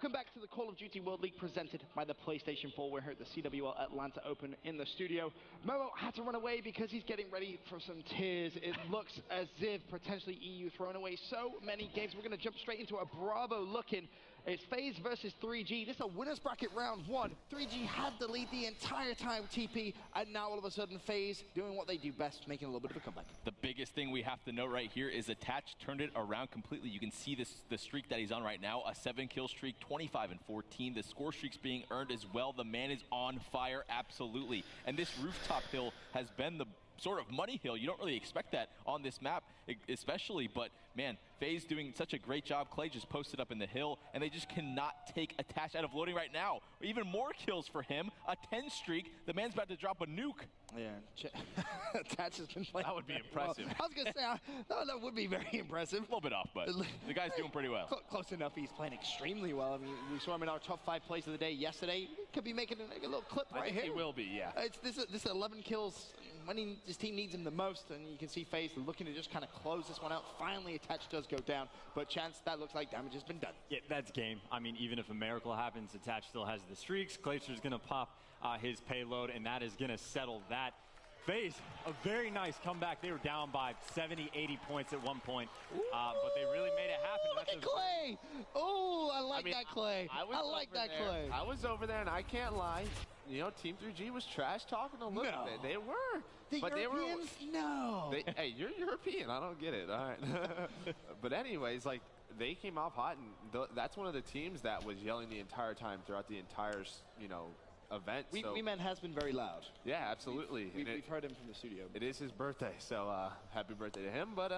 Welcome back to the Call of Duty World League presented by the PlayStation 4. We're here at the CWL Atlanta Open in the studio. Momo had to run away because he's getting ready for some tears. It looks as if potentially EU thrown away so many games. We're going to jump straight into a Bravo look-in. It's FaZe versus 3G. This is a winner's bracket round one. 3G had the lead the entire time, TP, and now all of a sudden FaZe doing what they do best, making a little bit of a comeback. The biggest thing we have to note right here is Attach turned it around completely. You can see the streak that he's on right now, a 7-kill streak, 25 and 14. The score streak's being earned as well. The man is on fire, absolutely. And this rooftop hill has been the sort of money hill. You don't really expect that on this map, especially, but man, FaZe doing such a great job. Clay just posted up in the hill, and they just cannot take Attach out of loading right now. Even more kills for him, a 10 streak. The man's about to drop a nuke. Yeah, Attach has been playing. That would be impressive. Well. I was going to say, that would be very impressive. A little bit off, but the guy's doing pretty well. Close enough. He's playing extremely well. I mean, we saw him in our top 5 plays of the day yesterday. He could be making a little clip right here. He will be, yeah. This 11 kills when his team needs him the most, and you can see FaZe looking to just kind of close this one out. Finally, Attach does go down, but Chance, that looks like damage has been done. Yeah, that's game. I mean, even if a miracle happens, Attach still has the streaks. Glaciers going to pop his payload, and that is going to settle that. FaZe, a very nice comeback. They were down by 70, 80 points at one point, but they really made it happen. Look at Clay! Oh, I like that Clay. I like that Clay. I was over there, and I can't lie. You know, Team 3G was trash talking a little bit. They were. But Europeans? No. Hey, you're European. I don't get it. All right. But anyways, like, they came off hot, and that's one of the teams that was yelling the entire time throughout the entire, you know, event. We-Man has been very loud. Yeah, absolutely. We've heard him from the studio. It is his birthday, so happy birthday to him, but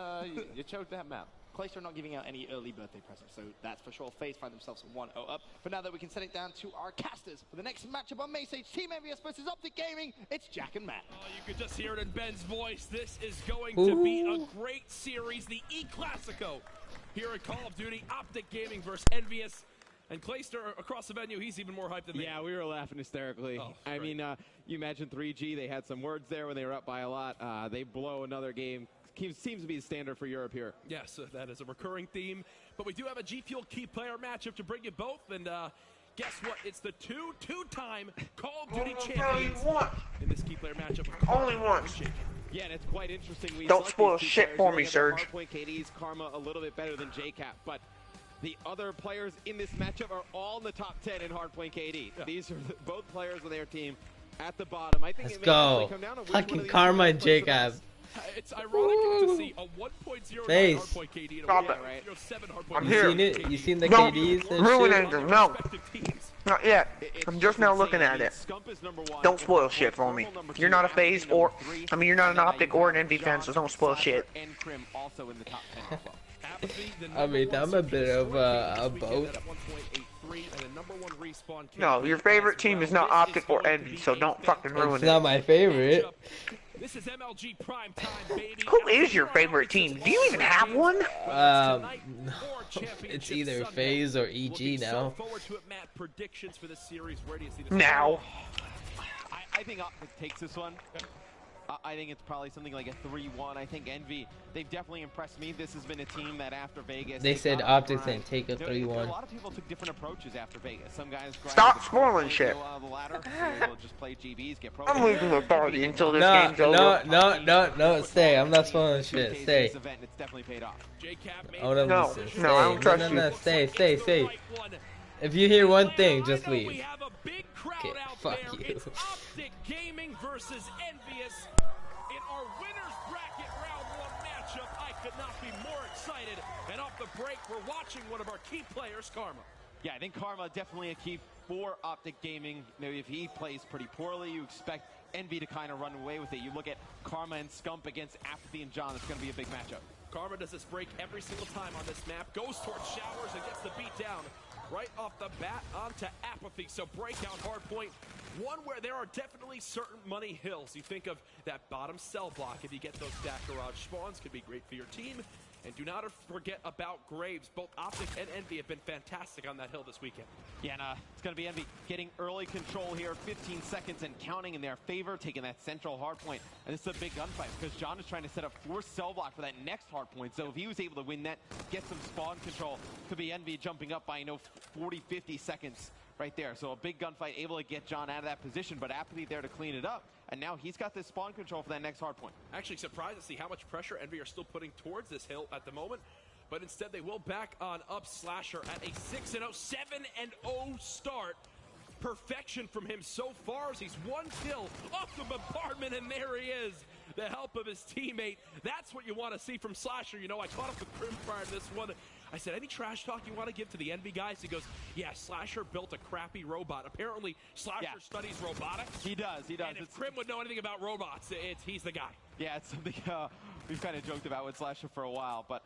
you choked that map. Clayster not giving out any early birthday presents, so that's for sure. FaZe find themselves 1-0 up. But now that we can send it down to our casters for the next matchup on May Stage, Team Envious versus Optic Gaming, it's Jack and Matt. Oh, you could just hear it in Ben's voice. This is going to be a great series, the E-Classico here at Call of Duty. Optic Gaming versus Envious. And Clayster across the venue, he's even more hyped than me. Yeah, we were laughing hysterically. I mean, you imagine 3G, they had some words there when they were up by a lot. They blow another game. Seems to be the standard for Europe here. Yes, that is a recurring theme. But we do have a G Fuel key player matchup to bring you both. And guess what? It's the two-time Call of Duty champions in this key player matchup. Only one. Yeah, and it's quite interesting. Don't spoil shit for me, Serge. Hardpoint KD's Karma a little bit better than JCap, but the other players in this matchup are all in the top 10 in Hardpoint KD. Yeah. These are both players on their team at the bottom. I think Let's go. Fucking Karma and Jacob. It's ironic to see a 1.0 hardpoint KD and a 1.07 hardpoint. I'm here. Seen it? You seen the Don't KDs and ruin shit? anything. No. Not yet. I'm just now looking at it. Don't spoil shit for me. You're not a FaZe or, I mean, you're not an Optic or an Envy fan, so don't spoil shit. I mean, I'm a bit of both. No, your favorite team is not Optic or Envy, so don't fucking ruin it. It's not my favorite. This is MLG prime time, baby. Who is your favorite team? Do you even have one? It's either FaZe or EG now. Now. I think Optic takes this one. I think it's probably something like a 3-1. I think Envy, they've definitely impressed me. This has been a team that after Vegas... They said Optic didn't take a 3-1. A lot of people took different approaches after Vegas. Some guys... Stop spoiling shit. Just play GBs, get I'm leaving the party until this game's over. No, stay. I'm not spoiling shit. Stay. It's definitely paid off. No, I don't trust you. No, stay. If you hear one thing, just leave. Okay, fuck you. Optic Gaming versus Envious in our winners bracket round 1 matchup. I could not be more excited. And off the break, we're watching one of our key players, Karma. Yeah, I think Karma definitely a key for Optic Gaming. Maybe if he plays pretty poorly, you expect Envy to kind of run away with it. You look at Karma and Scump against Apathy and John. It's going to be a big matchup. Karma does this break every single time on this map. Goes towards showers and gets the beat down. Right off the bat onto Apathy. So breakout hardpoint, one where there are definitely certain money hills. You think of that bottom cell block. If you get those stack garage spawns, could be great for your team. And do not forget about Graves. Both Optic and Envy have been fantastic on that hill this weekend. Yeah, and it's going to be Envy getting early control here, 15 seconds and counting in their favor, taking that central hard point. And this is a big gunfight because John is trying to set up 4 cell block for that next hard point. So if he was able to win that, get some spawn control, could be Envy jumping up by, 40, 50 seconds right there. So a big gunfight, able to get John out of that position, but Apathy there to clean it up. And now he's got this spawn control for that next hard point. Actually surprised to see how much pressure Envy are still putting towards this hill at the moment. But instead they will back on up Slasher at a 6-0, 7-0 start. Perfection from him so far as he's 1 kill off the bombardment, and there he is. The help of his teammate. That's what you want to see from Slasher. I caught up with Crim prior to this one. I said, any trash talk you want to give to the Envy guys? He goes, yeah, Slasher built a crappy robot. Apparently, Slasher studies robotics. He does. And if Crim would know anything about robots, he's the guy. Yeah, it's something we've kind of joked about with Slasher for a while, but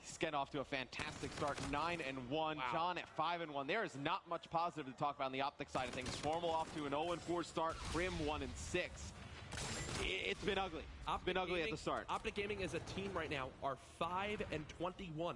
he's getting off to a fantastic start, 9-1. Wow. John at 5-1. There is not much positive to talk about on the Optic side of things. Formal off to an 0-4 start. Crim 1-6. It's been ugly. It's been ugly at the start. Optic Gaming as a team right now are 5-21.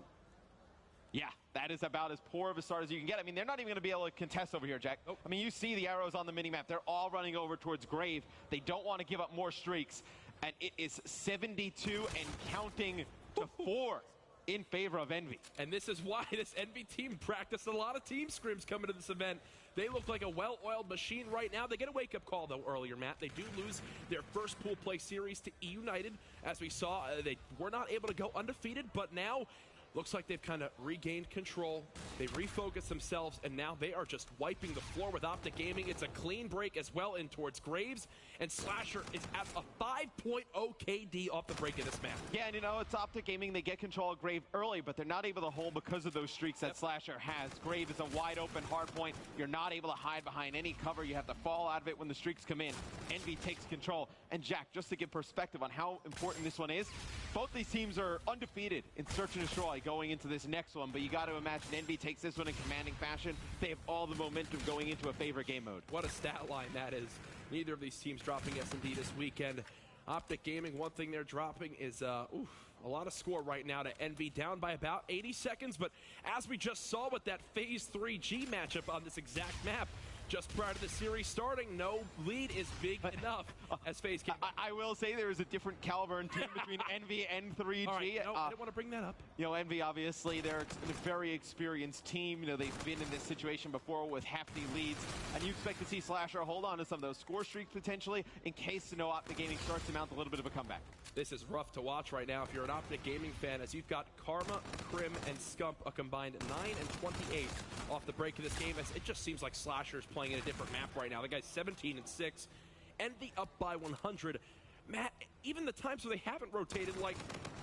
Yeah, that is about as poor of a start as you can get. I mean, they're not even going to be able to contest over here, Jack. Nope. I mean, you see the arrows on the minimap. They're all running over towards Grave. They don't want to give up more streaks. And it is 72 and counting to 4 in favor of Envy. And this is why this Envy team practiced a lot of team scrims coming to this event. They look like a well-oiled machine right now. They get a wake-up call, though, earlier, Matt. They do lose their first pool play series to E United. As we saw, they were not able to go undefeated, but now looks like they've kind of regained control. They refocused themselves, and now they are just wiping the floor with Optic Gaming. It's a clean break as well in towards Graves, and Slasher is at a 5.0 KD off the break of this map. Yeah, and it's Optic Gaming. They get control of Grave early, but they're not able to hold because of those streaks that Slasher has. Grave is a wide open hard point. You're not able to hide behind any cover. You have to fall out of it when the streaks come in. Envy takes control. And Jack, just to give perspective on how important this one is, both these teams are undefeated in Search and Destroy going into this next one, but you got to imagine Envy takes this one in commanding fashion. They have all the momentum going into a favorite game mode. What a stat line that is. Neither of these teams dropping S&D this weekend. Optic Gaming, one thing they're dropping is a lot of score right now to Envy, down by about 80 seconds, but as we just saw with that Phase 3G matchup on this exact map, just prior to the series starting, no lead is big enough as FaZe came. I will say there is a different caliber in team between Envy and 3G. All right, I didn't want to bring that up. Envy, obviously, they're a very experienced team. They've been in this situation before with hefty leads, and you expect to see Slasher hold on to some of those score streaks potentially in case Optic Gaming starts to mount a little bit of a comeback. This is rough to watch right now if you're an Optic Gaming fan, as you've got Karma, Crim, and Scump a combined 9-28 off the break of this game, as it just seems like Slasher's playing in a different map right now. The guy's 17-6, Envy up by 100. Matt, even the times where they haven't rotated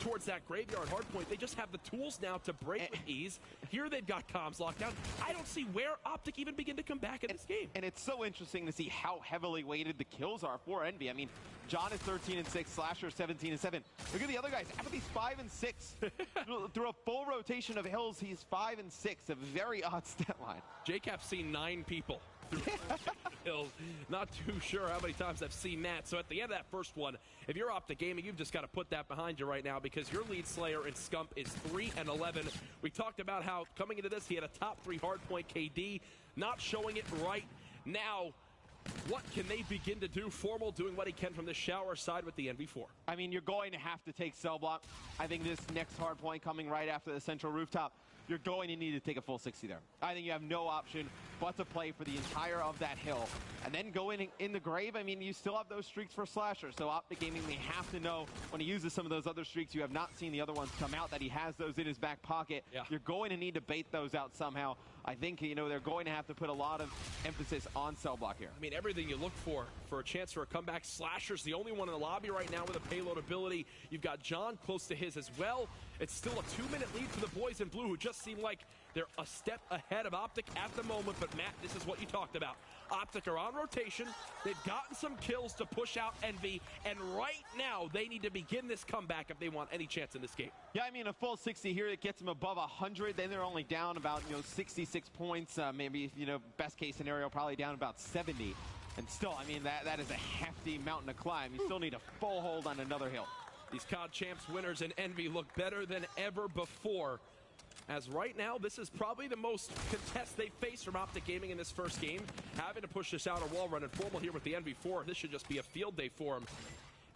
towards that graveyard hardpoint, they just have the tools now to break with ease. Here they've got comms locked down. I don't see where Optic even begin to come back in this game. And it's so interesting to see how heavily weighted the kills are for Envy. I mean, John is 13-6, Slasher 17-7. Look at the other guys. Apathy's 5-6. Through a full rotation of hills, he's 5-6. A very odd stat line. JCap's seen 9 people hills. Not too sure how many times I've seen that. So at the end of that first one, if you're Optic Gaming, you've just got to put that behind you right now, because your lead slayer in Scump is 3-11. We talked about how coming into this, he had a top 3 hardpoint KD, not showing it right now. What can they begin to do? Formal doing what he can from the shower side with the NV4. I mean, you're going to have to take cell block. I think this next hard point coming right after the central rooftop, you're going to need to take a full 60 there. I think you have no option but to play for the entire of that hill. And then go in the grave. I mean, you still have those streaks for Slasher. So Optic Gaming, they have to know when he uses some of those other streaks, you have not seen the other ones come out, that he has those in his back pocket. Yeah. You're going to need to bait those out somehow. I think, they're going to have to put a lot of emphasis on cell block here. I mean, everything you look for a chance for a comeback. Slasher's the only one in the lobby right now with a payload ability. You've got John close to his as well. It's still a 2-minute lead for the boys in blue, who just seem like they're a step ahead of Optic at the moment. But Matt, this is what you talked about. Optic are on rotation. They've gotten some kills to push out Envy, and right now they need to begin this comeback if they want any chance in this game. Yeah, I mean, a full 60 here, it gets them above 100. Then they're only down about 66 points. Maybe best case scenario, probably down about 70. And still, I mean, that is a hefty mountain to climb. You still need a full hold on another hill. These COD Champs winners and Envy look better than ever before. As right now, this is probably the most contest they faced from Optic Gaming in this first game. Having to push this outer wall run and formal here with the NV4. This should just be a field day for him.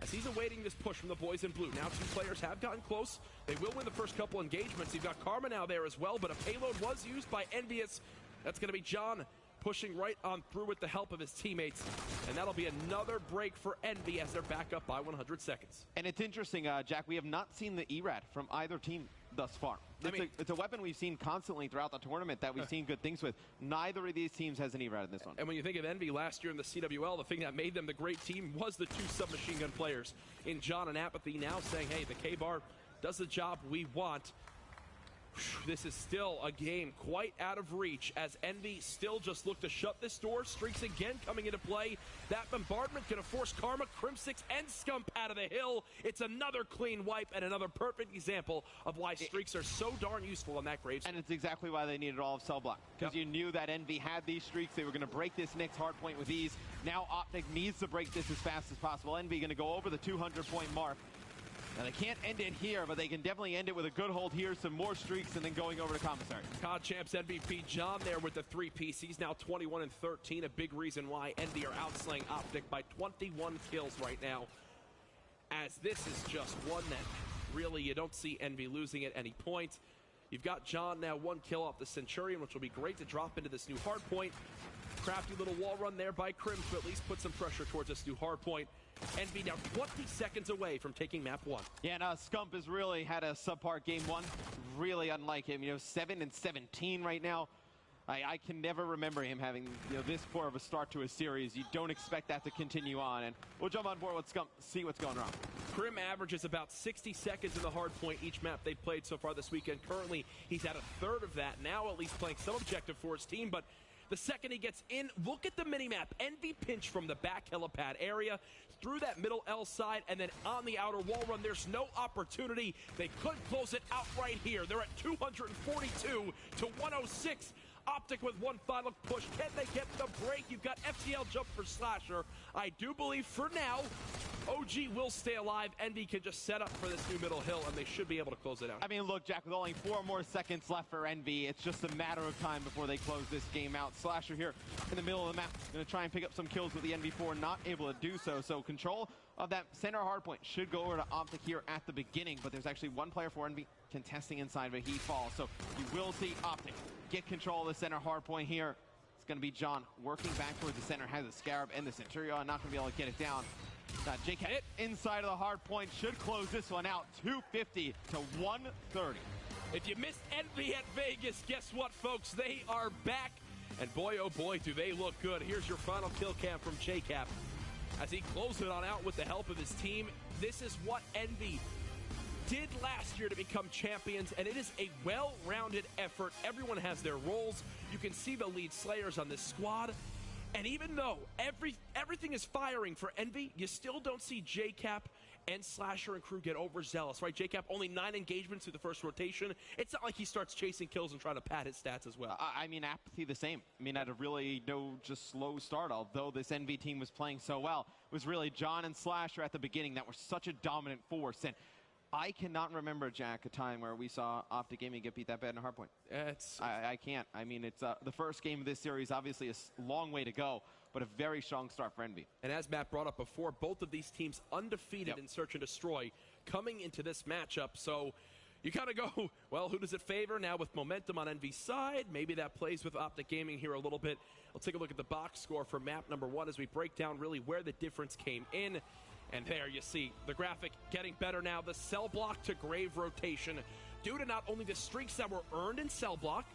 As he's awaiting this push from the boys in blue. Now 2 players have gotten close. They will win the first couple engagements. You've got Karma now there as well, but a payload was used by Envious. That's going to be John pushing right on through with the help of his teammates. And that'll be another break for Envy as they're back up by 100 seconds. And it's interesting, Jack, we have not seen the ERAD from either team thus far. It's a weapon we've seen constantly throughout the tournament that we've seen good things with. Neither of these teams has an ERAD in this one. And when you think of Envy last year in the CWL, the thing that made them the great team was the 2 submachine gun players in John and Apathy, now saying, hey, the K-Bar does the job we want. This is still a game quite out of reach as Envy still just look to shut this door. Streaks again coming into play. That bombardment going to force Karma, Crimsix, and Scump out of the hill. It's another clean wipe and another perfect example of why streaks are so darn useful on that Graves. And it's exactly why they needed all of cell block. Because you knew that Envy had these streaks. They were going to break this next hard point with ease. Now Optic needs to break this as fast as possible. Envy going to go over the 200-point mark. Now, they can't end it here, but they can definitely end it with a good hold here, some more streaks, and then going over to Commissary. COD Champs MVP John there with the 3-piece. He's now 21 and 13, a big reason why Envy are outslaying Optic by 21 kills right now. As this is just one that really you don't see Envy losing at any point. You've got John now 1 kill off the Centurion, which will be great to drop into this new hard point. Crafty little wall run there by Crim to at least put some pressure towards this new hard point. Envy now 20 seconds away from taking map 1. Yeah, and Scump has really had a subpar game 1. Really unlike him. 7 and 17 right now. I can never remember him having this poor of a start to a series. You don't expect that to continue on. And we'll jump on board with Scump, see what's going wrong. Crim averages about 60 seconds in the hard point each map they've played so far this weekend. Currently, he's at a third of that. Now at least playing some objective for his team, but the second he gets in, look at the minimap. Envy pinch from the back helipad area through that middle L side and then on the outer wall run. There's no opportunity. They could close it out right here. They're at 242 to 106. Optic with one final push. Can they get the break? You've got FTL jump for Slasher. I do believe for now, OG will stay alive. Envy can just set up for this new middle hill, and they should be able to close it out. I mean, look, Jack, with only 4 more seconds left for Envy, it's just a matter of time before they close this game out. Slasher here in the middle of the map, going to try and pick up some kills with the NV4, not able to do so. So control of that center hardpoint should go over to Optic here at the beginning, but there's actually one player for Envy contesting inside, but he falls. So you will see Optic get control of the center hardpoint here. It's going to be John working back towards the center, has a Scarab and the Centurion, not going to be able to get it down. JK inside of the hard point should close this one out, 250 to 130. If you missed Envy at Vegas, guess what, folks? They are back. And boy, oh boy, do they look good. Here's your final kill cam from JCap. As he closed it on out with the help of his team, this is what Envy did last year to become champions, and it is a well-rounded effort. Everyone has their roles. You can see the lead slayers on this squad. And even though everything is firing for Envy, you still don't see JCap and Slasher and crew get overzealous, right? JCap only 9 engagements through the first rotation. It's not like he starts chasing kills and trying to pad his stats as well. I mean, Apathy the same. I mean, at a really just slow start, although this Envy team was playing so well, it was really John and Slasher at the beginning that were such a dominant force. And I cannot remember, Jack, a time where we saw Optic Gaming get beat that bad in a hardpoint. I can't. I mean, it's the first game of this series, obviously a long way to go, but a very strong start for Envy. And as Matt brought up before, both of these teams undefeated in Search and Destroy coming into this matchup. So you kind of go, well, who does it favor? Now with momentum on Envy's side, maybe that plays with Optic Gaming here a little bit. We'll take a look at the box score for map number 1 as we break down really where the difference came in. And there you see the graphic getting better now. The cell block to grave rotation due to not only the streaks that were earned in cell block,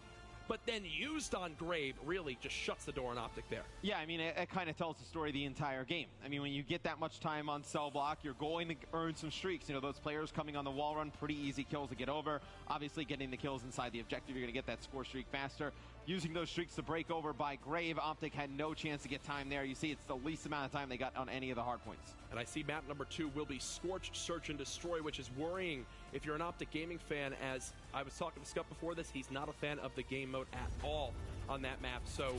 but then used on grave really just shuts the door on Optic there. Yeah, I mean, it kind of tells the story the entire game. I mean, when you get that much time on cell block, you're going to earn some streaks. You know, those players coming on the wall run, pretty easy kills to get over. Obviously, getting the kills inside the objective, you're going to get that score streak faster. Using those streaks to break over by Grave, Optic had no chance to get time there. You see, it's the least amount of time they got on any of the hard points. And I see map number 2 will be Scorched Search and Destroy, which is worrying if you're an Optic Gaming fan. As I was talking to Scott before this, he's not a fan of the game mode at all on that map. So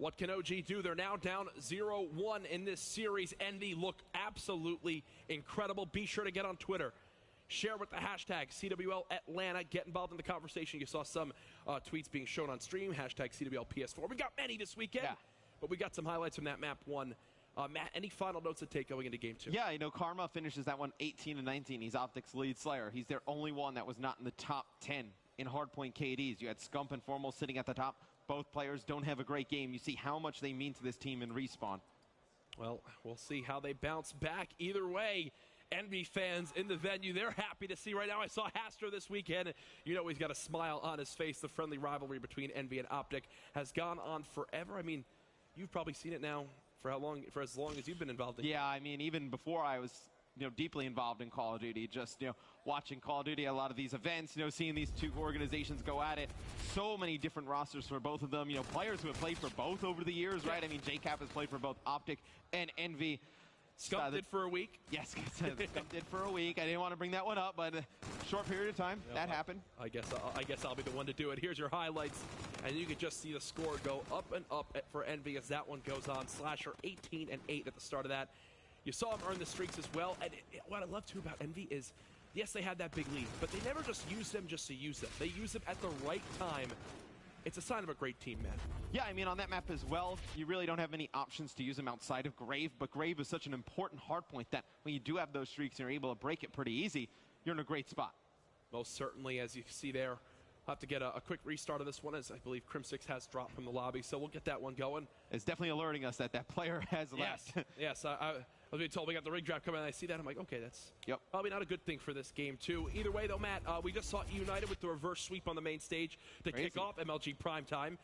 What can OG do? They're now down 0-1 in this series. Envy look absolutely incredible. Be sure to get on Twitter. Share with the hashtag CWL Atlanta. Get involved in the conversation. You saw some tweets being shown on stream. Hashtag CWL PS4. We've got many this weekend, but we got some highlights from that map 1. Matt, any final notes to take going into game 2? Yeah, you know, Karma finishes that one 18-19. He's Optic's lead slayer. He's their only one that was not in the top 10 in hardpoint KDs. You had Scump and Formal sitting at the top. Both players don't have a great game. You see how much they mean to this team in Respawn. Well, we'll see how they bounce back. Either way, Envy fans in the venue, they're happy to see right now. I saw Haster this weekend. You know he's got a smile on his face. The friendly rivalry between Envy and Optic has gone on forever. I mean, you've probably seen it now for how long? For as long as you've been involved in it. Yeah, I mean, even before I was, you know, deeply involved in Call of Duty, just, you know, watching Call of Duty at a lot of these events, you know, seeing these two organizations go at it. So many different rosters for both of them. You know, players who have played for both over the years, right? I mean, JCap has played for both Optic and Envy. Scump did for a week. Yes, Scump did for a week. I didn't want to bring that one up, but a short period of time, that happened. I guess I'll be the one to do it. Here's your highlights, and you can just see the score go up and up for Envy as that one goes on. Slasher 18-8 at the start of that. You saw him earn the streaks as well, and what I love too about Envy is, yes, they had that big lead, but they never just used them just to use them. They use them at the right time. It's a sign of a great team, man. Yeah, I mean, on that map as well, you really don't have many options to use them outside of Grave, but Grave is such an important hardpoint that when you do have those streaks and you're able to break it pretty easy, you're in a great spot. Most certainly, as you see there. I'll have to get a quick restart of this one, as I believe Crim6 has dropped from the lobby, so we'll get that one going. It's definitely alerting us that that player has left. Yes, I was being told we got the rig draft coming, and I see that. I'm like, okay, that's probably not a good thing for this game, too. Either way, though, Matt, we just saw United with the reverse sweep on the main stage to kick off MLG Primetime.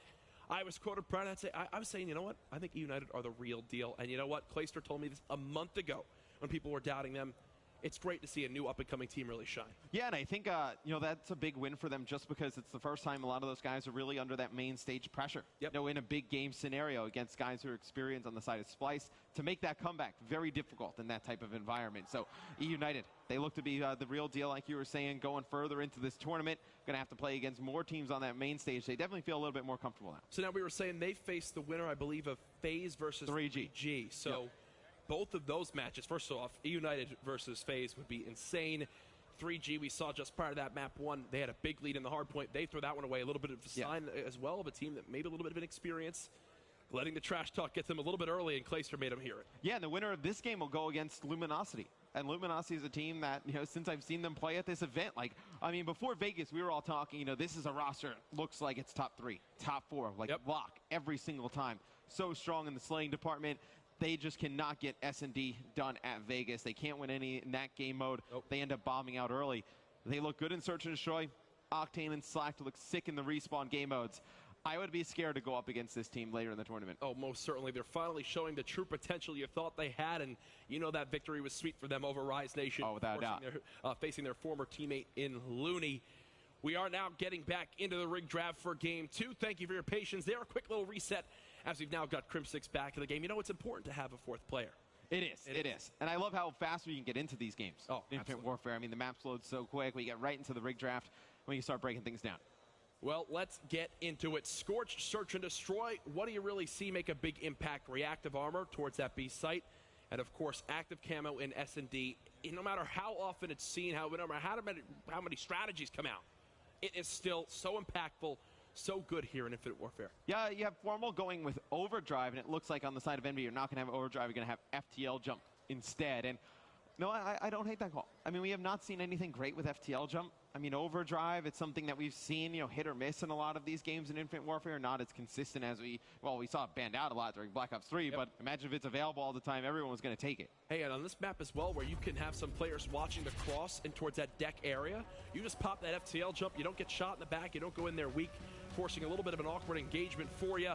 I was quoted prior, and I was saying, you know what? I think United are the real deal. And you know what? Clayster told me this a month ago when people were doubting them. It's great to see a new up-and-coming team really shine. Yeah, and I think, you know, that's a big win for them just because it's the first time a lot of those guys are really under that main stage pressure. You know, in a big game scenario against guys who are experienced on the side of Splice, to make that comeback very difficult in that type of environment. So, United, they look to be the real deal, like you were saying, going further into this tournament. Going to have to play against more teams on that main stage. They definitely feel a little bit more comfortable now. So now we were saying they faced the winner, I believe, of FaZe versus 3G. So both of those matches, first off, United versus FaZe would be insane. 3G, we saw just prior to that map 1, they had a big lead in the hard point. They threw that one away. A little bit of a sign as well of a team that maybe a little bit of an experience. Letting the trash talk get them a little bit early, and Clayster made them hear it. Yeah, and the winner of this game will go against Luminosity. And Luminosity is a team that, you know, since I've seen them play at this event, like, I mean, before Vegas, we were all talking, you know, this is a roster, looks like it's top 3, top 4, like lock every single time. So strong in the slaying department. They just cannot get S&D done at Vegas. They can't win any in that game mode. They end up bombing out early. They look good in Search and Destroy. Octane and Slack to look sick in the Respawn game modes. I would be scared to go up against this team later in the tournament. Oh, most certainly. They're finally showing the true potential you thought they had, and you know that victory was sweet for them over Rise Nation. Oh, without a doubt. Facing their former teammate in Looney. We are now getting back into the rig draft for Game 2. Thank you for your patience. There, a quick little reset as we've now got Crim6 back in the game. You know, it's important to have a fourth player. It is. And I love how fast we can get into these games. Oh, Infinite Warfare. I mean, the maps load so quick. We get right into the rig draft when you start breaking things down. Well, let's get into it. Scorch, Search, and Destroy. What do you really see make a big impact? Reactive armor towards that B site. And, of course, active camo in S&D. No matter how often it's seen, no matter how many strategies come out, it is still so impactful, so good here in Infinite Warfare. Yeah, you have Formal going with Overdrive, and it looks like on the side of Envy, you're not going to have Overdrive. You're going to have FTL Jump instead. And no, I don't hate that call. I mean, we have not seen anything great with FTL Jump. I mean, Overdrive, it's something that we've seen, you know, hit or miss in a lot of these games in Infinite Warfare. Not as consistent as we saw it banned out a lot during Black Ops 3, but imagine if it's available all the time, everyone's going to take it. Hey, and on this map as well, where you can have some players watching the cross and towards that deck area, you just pop that FTL jump, you don't get shot in the back, you don't go in there weak, forcing a little bit of an awkward engagement for you.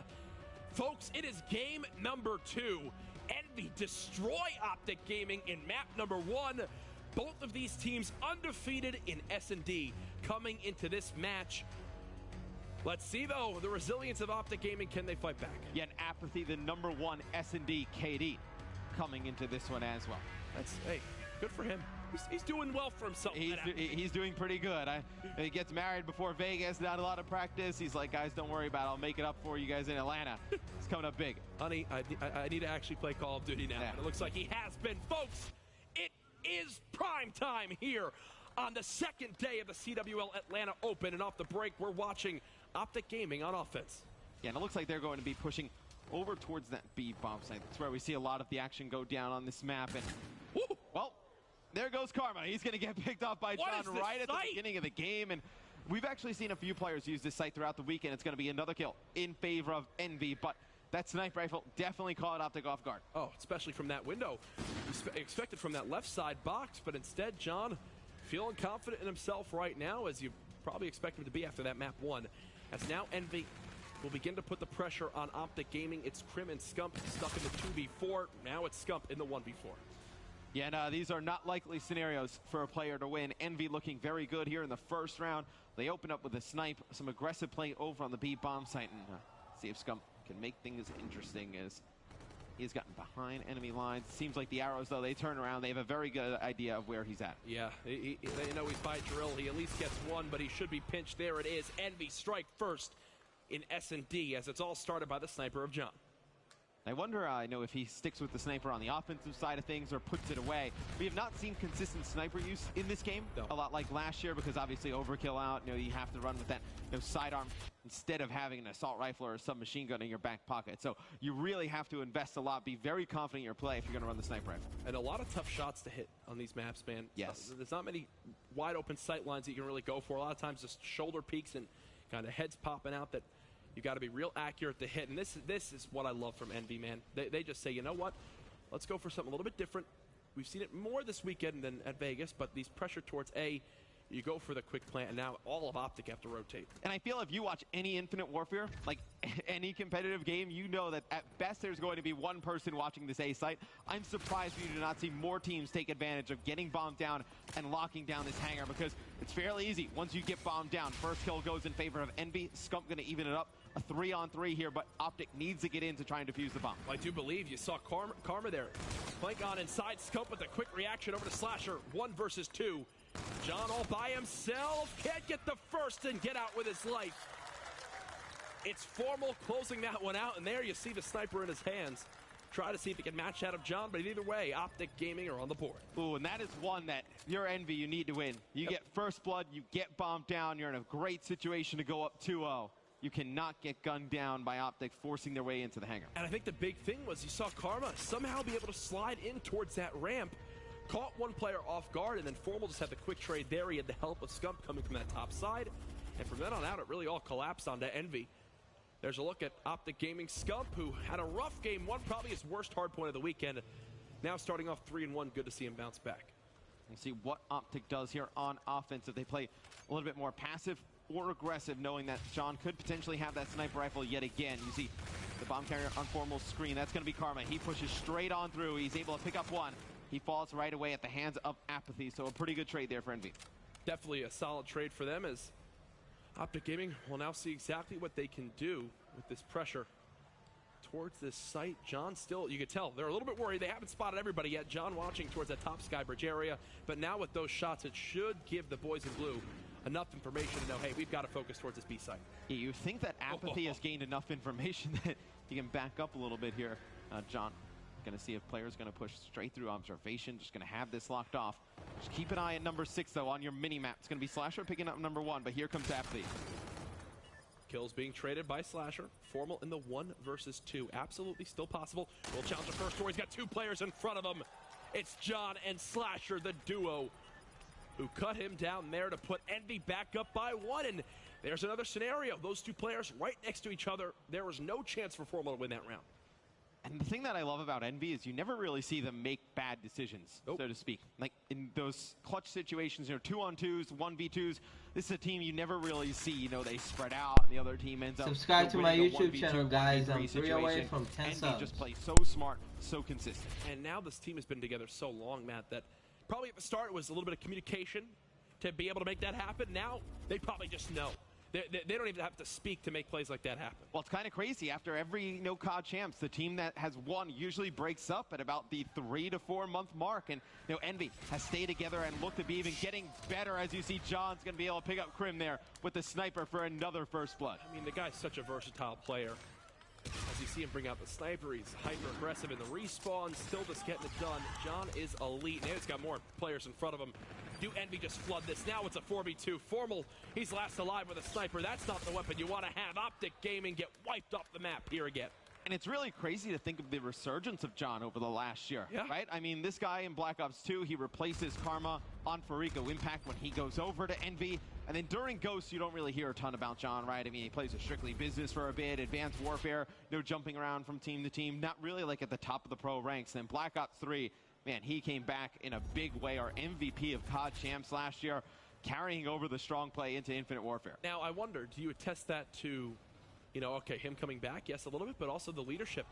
Folks, it is game number 2. Envy destroy Optic Gaming in map number 1. Both of these teams undefeated in S&D coming into this match. Let's see, though, the resilience of Optic Gaming. Can they fight back? Yeah, and Apathy, the number 1 S&D KD, coming into this one as well. That's, hey, good for him. He's doing well for himself. He's doing pretty good. He gets married before Vegas, not a lot of practice. He's like, guys, don't worry about it. I'll make it up for you guys in Atlanta. It's coming up big. Honey, I need to actually play Call of Duty now. Yeah. It looks like he has been. Folks, it is prime time here on the second day of the CWL Atlanta Open. And off the break, we're watching Optic Gaming on offense. Yeah, and it looks like they're going to be pushing over towards that B bomb site. That's where we see a lot of the action go down on this map. And, woo, well, there goes Karma. He's going to get picked off by John right at the beginning of the game. And we've actually seen a few players use this site throughout the weekend. It's going to be another kill in favor of Envy. But that sniper rifle definitely caught Optic off guard. Oh, especially from that window. Expected from that left side box. But instead, John feeling confident in himself right now, as you probably expect him to be after that map 1. As now Envy will begin to put the pressure on Optic Gaming. It's Crim and Scump stuck in the 2v4. Now it's Scump in the 1v4. Yeah, no, these are not likely scenarios for a player to win. Envy looking very good here in the first round. They open up with a snipe, some aggressive play over on the B bomb site, and see if Scump can make things interesting as he's gotten behind enemy lines. Seems like the arrows, though, they turn around. They have a very good idea of where he's at. Yeah, they know he's by drill. He at least gets one, but he should be pinched. There it is. Envy strike first in S&D, as it's all started by the sniper of John. I wonder, if he sticks with the sniper on the offensive side of things or puts it away. We have not seen consistent sniper use in this game, a lot like last year, because obviously overkill out, you have to run with that sidearm instead of having an assault rifle or a submachine gun in your back pocket. So you really have to invest a lot, be very confident in your play if you're going to run the sniper rifle. And a lot of tough shots to hit on these maps, man. Yes. There's not many wide open sight lines that you can really go for. A lot of times just shoulder peaks and kind of heads popping out that you got to be real accurate to hit. And this is what I love from Envy, man. They just say, you know what? Let's go for something a little bit different. We've seen it more this weekend than at Vegas, but these pressure towards A, you go for the quick plant, and now all of Optic have to rotate. And I feel if you watch any Infinite Warfare, like any competitive game, you know that at best there's going to be one person watching this A site. I'm surprised you do not see more teams take advantage of getting bombed down and locking down this hangar, because it's fairly easy. Once you get bombed down, first kill goes in favor of Envy. Scump going to even it up. A 3-on-3 here, but Optic needs to get in to try and defuse the bomb. Well, I do believe you saw Karma there. Flank on inside, Scump with a quick reaction over to Slasher. 1 versus 2. John all by himself. Can't get the first and get out with his life. It's Formal closing that one out, and there you see the sniper in his hands. Try to see if he can match out of John, but either way, Optic Gaming are on the board. Ooh, and that is one that your Envy, you need to win. You get first blood, you get bombed down, you're in a great situation to go up 2-0. You cannot get gunned down by Optic forcing their way into the hangar. And I think the big thing was you saw Karma somehow be able to slide in towards that ramp, caught one player off guard, and then Formal just had the quick trade there. He had the help of Scump coming from that top side. And from then on out, it really all collapsed onto Envy. There's a look at Optic Gaming. Scump, who had a rough game, won probably his worst hard point of the weekend. Now starting off 3-1, good to see him bounce back. We'll see what Optic does here on offense, if they play a little bit more passive or aggressive, knowing that John could potentially have that sniper rifle yet again. You see the bomb carrier on Formal's screen. That's going to be Karma. He pushes straight on through. He's able to pick up one. He falls right away at the hands of Apathy, so a pretty good trade there for Envy. Definitely a solid trade for them, as Optic Gaming will now see exactly what they can do with this pressure towards this site. John still, you could tell, they're a little bit worried. They haven't spotted everybody yet. John watching towards that top Skybridge area, but now with those shots, it should give the boys in blue enough information to know, hey, we've got to focus towards this B site. Yeah, you think that Apathy has gained enough information that he can back up a little bit here. John, going to see if players going to push straight through observation, just going to have this locked off. Just keep an eye at number 6, though, on your mini-map. It's going to be Slasher picking up number 1, but here comes Apathy. Kills being traded by Slasher. Formal in the 1 versus 2. Absolutely still possible. Will challenge the first door. He's got 2 players in front of him. It's John and Slasher, the duo, who cut him down there to put Envy back up by 1. And there's another scenario. Those 2 players right next to each other. There was no chance for Formal to win that round. And the thing that I love about Envy is you never really see them make bad decisions, so to speak. Like in those clutch situations, 2-on-2s, 1v2s, this is a team you never really see. They spread out and the other team ends up subscribe to my YouTube channel, guys. I'm 3 away from 10 Envy subs. just plays so smart, so consistent. And now this team has been together so long, Matt, that probably at the start it was a little bit of communication to be able to make that happen. Now they probably just know. They don't even have to speak to make plays like that happen. Well, it's kind of crazy. After every COD champs, the team that has won usually breaks up at about the 3 to 4 month mark. And Envy has stayed together and looked to be even getting better. As you see, John's going to be able to pick up Crim there with the sniper for another first blood. I mean, the guy's such a versatile player. As you see him bring out the sniper, he's hyper-aggressive in the respawn, still just getting it done. John is elite. Now he's got more players in front of him. Do Envy just flood this? Now it's a 4v2. Formal, he's last alive with a sniper. That's not the weapon you want to have. Optic Gaming get wiped off the map here again. And it's really crazy to think of the resurgence of John over the last year, right? I mean, this guy in Black Ops 2, he replaces Karma on Farico Impact when he goes over to Envy. And then during Ghost, you don't really hear a ton about John, right? I mean, he plays a strictly business for a bit, Advanced Warfare, jumping around from team to team, not really like at the top of the pro ranks. And then Black Ops 3, man, he came back in a big way, our MVP of COD champs last year, carrying over the strong play into Infinite Warfare. Now, I wonder, do you attest that to, okay, him coming back, yes, a little bit, but also the leadership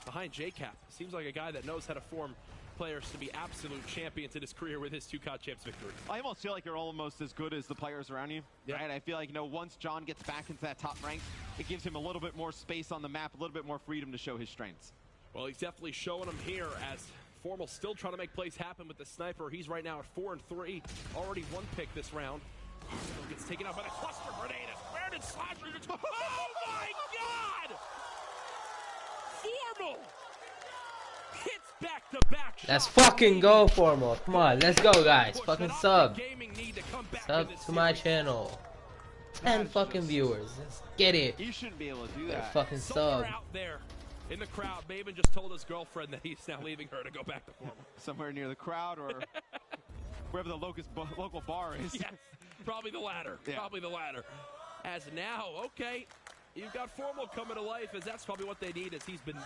behind JCap? Seems like a guy that knows how to form players to be absolute champions in his career with his 2 COD champs victory. I almost feel like you're almost as good as the players around you, right? I feel like, once John gets back into that top rank, it gives him a little bit more space on the map, a little bit more freedom to show his strengths. Well, he's definitely showing them here as Formal still trying to make plays happen with the sniper. He's right now at 4-3, already 1 pick this round. Gets taken out by the cluster grenade. Where did Slasher? Oh my God! Formal hits back-to-back. Let's fucking go, Formal. Come on, let's go, guys. Fucking sub. Sub to my channel. 10 fucking viewers. Let's get it. You shouldn't be able to do that. Fucking sub. Out there in the crowd, Maven just told his girlfriend that he's now leaving her to go back to Formal. Somewhere near the crowd or wherever the local bar is. Yes, probably the latter. Yeah. Probably the latter. As now, okay, you've got Formal coming to life, as that's probably what they need, as he's been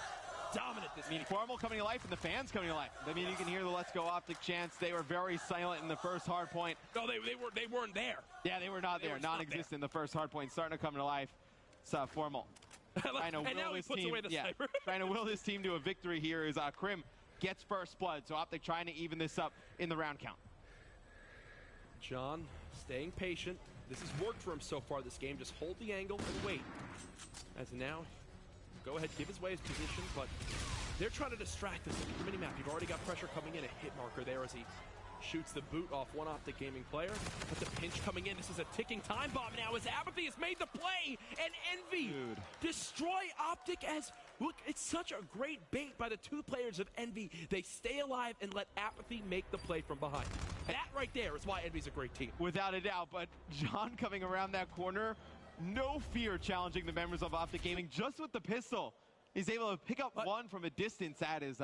dominant this game. Formal coming to life and the fans coming to life. I mean, you can hear the Let's Go Optic chants. They were very silent in the first hard point. No, they weren't there. Yeah, they were not there. Non-existent in the first hard point. Starting to come to life. So Formal. And now he puts away the sniper. Trying to will this team to a victory here is Crim gets first blood. So Optic trying to even this up in the round count. John staying patient. This has worked for him so far this game. Just hold the angle and wait. As now, go ahead, give his way his position, but they're trying to distract us in the minimap. You've already got pressure coming in, a hit marker there as he shoots the boot off one Optic Gaming player. But the pinch coming in, this is a ticking time bomb now as Apathy has made the play, and Envy destroy Optic as, look, it's such a great bait by the 2 players of Envy. They stay alive and let Apathy make the play from behind. That right there is why Envy's a great team. Without a doubt, but John coming around that corner, no fear challenging the members of Optic Gaming just with the pistol. He's able to pick up one from a distance. That is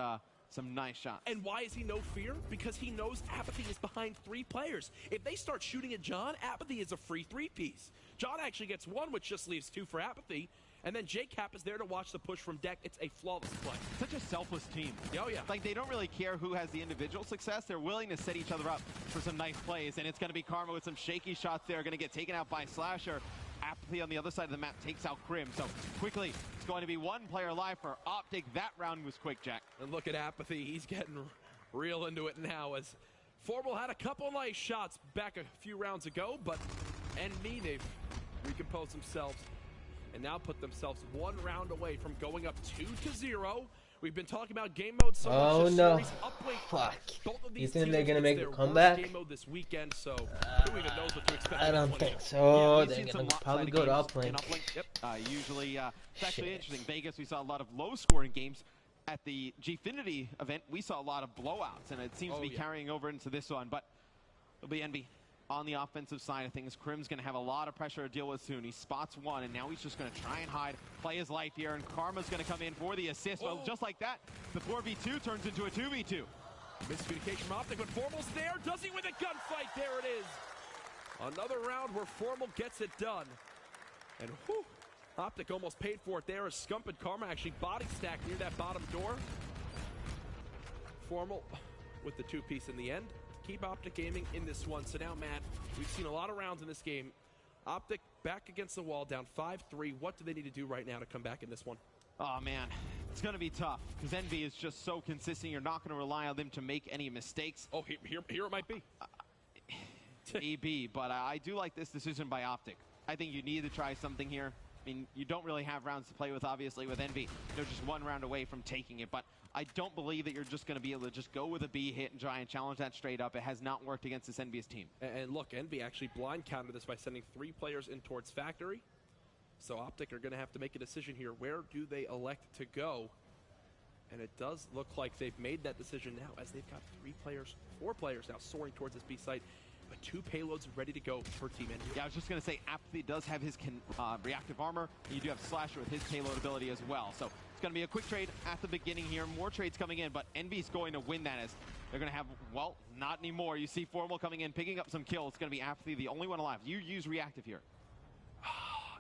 some nice shots. And why is he no fear? Because he knows Apathy is behind 3 players. If they start shooting at John, Apathy is a free 3-piece. John actually gets 1, which just leaves 2 for Apathy. And then JCap is there to watch the push from deck. It's a flawless play. Such a selfless team. Oh, yeah. Like, they don't really care who has the individual success. They're willing to set each other up for some nice plays. And it's going to be Karma with some shaky shots there. Going to get taken out by Slasher. Apathy on the other side of the map takes out Crim. So quickly, it's going to be 1 player alive for Optic. That round was quick, Jack. And look at Apathy. He's getting real into it now as Formal had a couple nice shots back a few rounds ago, but Envy, they've recomposed themselves and now put themselves 1 round away from going up 2-0. We've been talking about game mode so much. Oh no! Fuck! You think they're gonna make a comeback? Game mode this weekend, so who even knows what to expect? I don't think so. They're gonna probably go to uplink. Yep. Usually, it's actually interesting. Vegas, we saw a lot of low-scoring games. At the Gfinity event, we saw a lot of blowouts, and it seems to be carrying over into this one. But it'll be Envy on the offensive side of things. Crim's going to have a lot of pressure to deal with soon. He spots 1, and now he's just going to try and hide, play his life here, and Karma's going to come in for the assist. Well, just like that, the 4v2 turns into a 2v2. Miscommunication from Optic, but Formal's there. Does he with a gunfight? There it is. Another round where Formal gets it done. And whew, Optic almost paid for it there as Scump and Karma actually body stacked near that bottom door. Formal with the 2-piece in the end. Keep Optic Gaming in this one. So now, Matt, we've seen a lot of rounds in this game. Optic back against the wall, down 5-3. What do they need to do right now to come back in this one? Oh, man. It's going to be tough because Envy is just so consistent. You're not going to rely on them to make any mistakes. Oh, here it might be. Maybe, but I do like this decision by Optic. I think you need to try something here. I mean, you don't really have rounds to play with, obviously, with Envy. They're just one round away from taking it, but I don't believe that you're just going to be able to just go with a B hit and try and challenge that straight up. It has not worked against this Envious team. And look, Envy actually blind countered this by sending 3 players in towards Factory. So Optic are going to have to make a decision here. Where do they elect to go? And it does look like they've made that decision now, as they've got 4 players now soaring towards this B site. But 2 payloads ready to go for Team Envy. Yeah, I was just going to say, Apathy does have his reactive armor. And you do have Slasher with his payload ability as well. So it's going to be a quick trade at the beginning here. More trades coming in, but Envy's going to win that as they're going to have, well, not anymore. You see Formal coming in, picking up some kills. It's going to be Apathy, the only one alive. You use reactive here.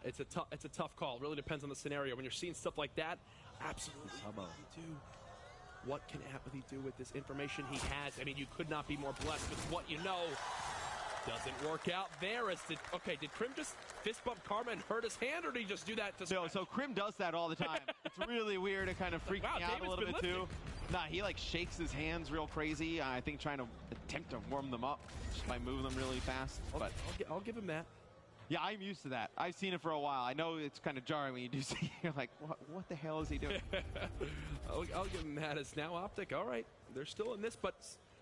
It's a tough call. It really depends on the scenario. When you're seeing stuff like that, absolutely. What can Apathy do with this information he has? I mean, you could not be more blessed with what you know. Doesn't work out there. Did Krim just fist bump Karma and hurt his hand, or did he just do that? No, so Krim does that all the time. It's really weird. It kind of freaks me out a little bit too. Nah, he like shakes his hands real crazy. I think trying to attempt to warm them up just by moving them really fast. But I'll give him that. Yeah, I'm used to that. I've seen it for a while. I know it's kind of jarring when you do see it. You're like, what the hell is he doing? I'll give him that. It's now Optic. All right, they're still in this, but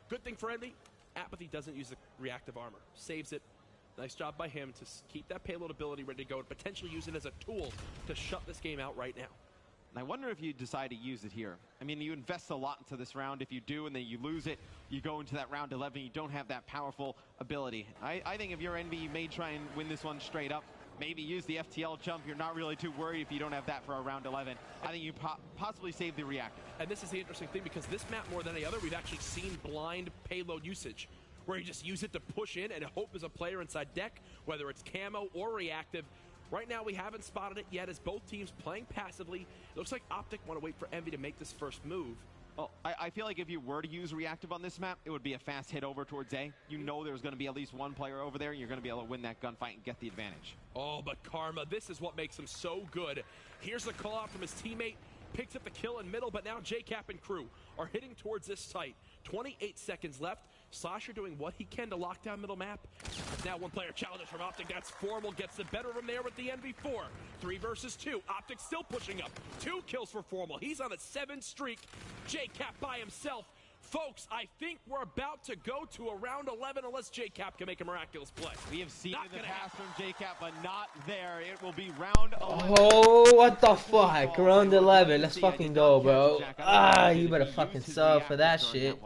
good thing for Envy, Apathy doesn't use the reactive armor. Saves it. Nice job by him to keep that payload ability ready to go and potentially use it as a tool to shut this game out right now. And I wonder if you decide to use it here. I mean, you invest a lot into this round. If you do and then you lose it, you go into that round 11, you don't have that powerful ability. I think if you're Envy, you may try and win this one straight up. Maybe use the FTL jump. You're not really too worried if you don't have that for a round 11. I think you possibly save the reactive. And this is the interesting thing, because this map, more than any other, we've actually seen blind payload usage, where you just use it to push in and hope as a player inside deck, whether it's camo or reactive. Right now, we haven't spotted it yet, as both teams playing passively. It looks like Optic want to wait for Envy to make this first move. Well, I feel like if you were to use reactive on this map, it would be a fast hit over towards A. You know there's going to be at least one player over there, and you're going to be able to win that gunfight and get the advantage. Oh, but Karma, this is what makes him so good. Here's the call out from his teammate. Picks up the kill in middle, but now JCap and crew are hitting towards this site. 28 seconds left. Slasher doing what he can to lock down middle map. Now 1 player challenges from Optic. That's Formal. Gets the better of him there with the NV4. 3 versus 2. Optic still pushing up. 2 kills for Formal. He's on a 7 streak. JCap by himself. Folks, I think we're about to go to a round 11 unless JCap can make a miraculous play. We have seen in the past from JCap, but not there. It will be round 11. Oh, what the fuck? Round 11. Let's fucking go, bro. Ah, you better fucking sub for that shit.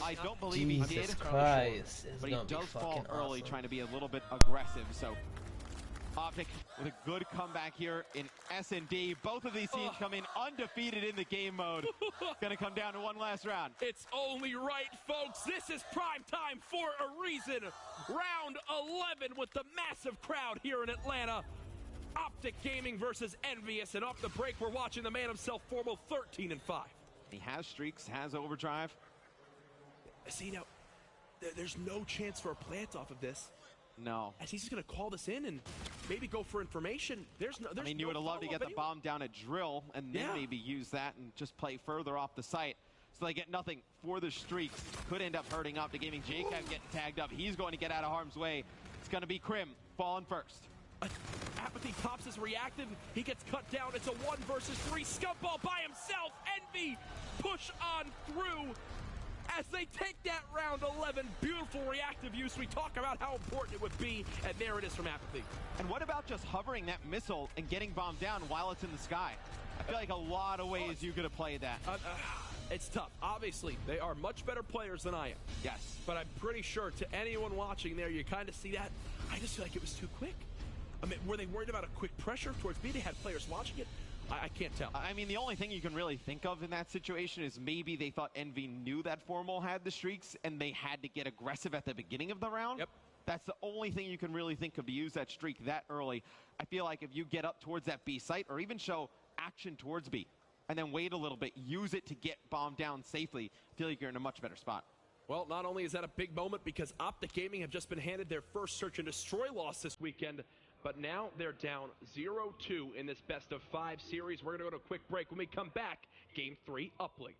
I don't believe he did. Jesus Christ. It's but he gonna be does fall fucking early, awesome. trying to be a little bit aggressive. So Optic with a good comeback here in S&D. Both of these teams come in undefeated in the game mode. Gonna come down to one last round. It's only right, folks. This is prime time for a reason. Round 11 with the massive crowd here in Atlanta. Optic Gaming versus Envious, and off the break, we're watching the man himself, Formal, 13-5. He has streaks, has overdrive. See, now, there's no chance for a plant off of this. No. As he's just going to call this in and maybe go for information. I mean, you would have loved to get the bomb down at drill and then maybe use that and just play further off the site. So they get nothing for the streaks. Could end up hurting Optic Gaming. Jacob getting tagged up. He's going to get out of harm's way. It's going to be Krim falling first. Apathy pops his reactive. He gets cut down. It's a 1 versus 3. Scumball by himself. Envy push on through. As they take that round 11, beautiful reactive use. We talk about how important it would be, and there it is from Apathy. And what about just hovering that missile and getting bombed down while it's in the sky? I feel like a lot of ways you could have played that. It's tough. Obviously, they are much better players than I am. Yes. But I'm pretty sure to anyone watching there, you kind of see that. I just feel like it was too quick. I mean, were they worried about a quick pressure towards me? They had players watching it. I can't tell. I mean, the only thing you can really think of in that situation is maybe they thought Envy knew that Formal had the streaks and they had to get aggressive at the beginning of the round. Yep. That's the only thing you can really think of to use that streak that early. I feel like if you get up towards that B site or even show action towards B and then wait a little bit, use it to get bombed down safely, I feel like you're in a much better spot. Well, not only is that a big moment because Optic Gaming have just been handed their first search and destroy loss this weekend, but now they're down 0-2 in this best-of-5 series. We're going to go to a quick break. When we come back, Game 3, Uplink.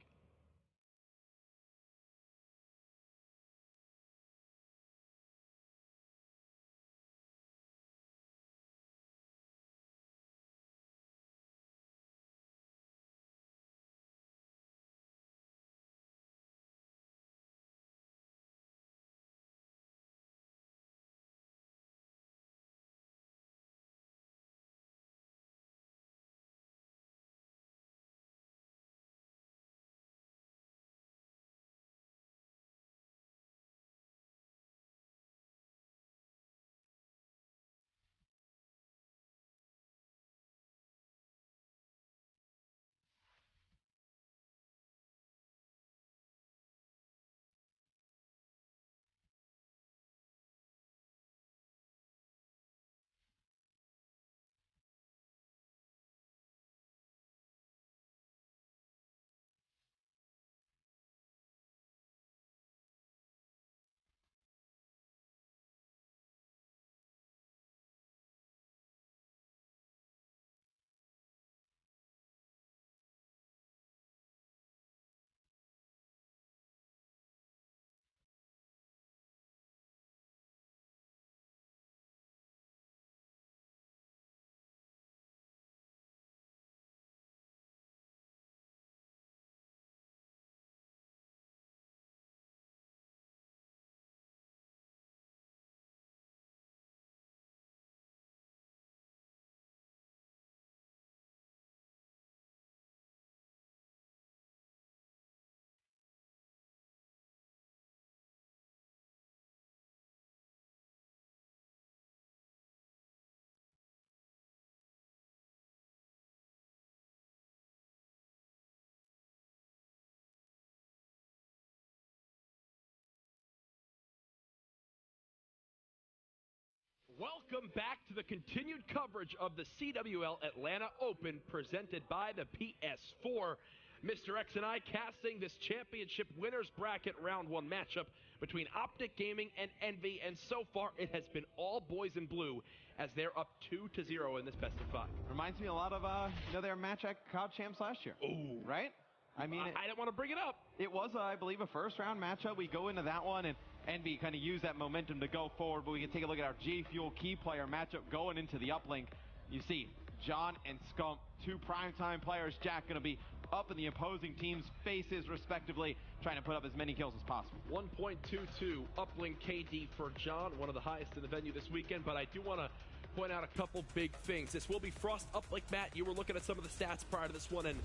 Welcome back to the continued coverage of the CWL Atlanta Open presented by the PS4. Mr. X and I casting this championship winners bracket round 1 matchup between Optic Gaming and Envy, and so far it has been all boys in blue as they're up 2-0 in this best of 5. Reminds me a lot of their match at COD Champs last year. Ooh. Right? I mean, I didn't want to bring it up. It was, I believe, a first-round matchup. We go into that one, and Envy kind of used that momentum to go forward, but we can take a look at our G Fuel key player matchup going into the uplink. You see John and Scump, 2 primetime players. Jack going to be up in the opposing team's faces, respectively, trying to put up as many kills as possible. 1.22 uplink KD for John, one of the highest in the venue this weekend, but I do want to point out a couple big things. This will be Frost uplink. Matt, you were looking at some of the stats prior to this one, and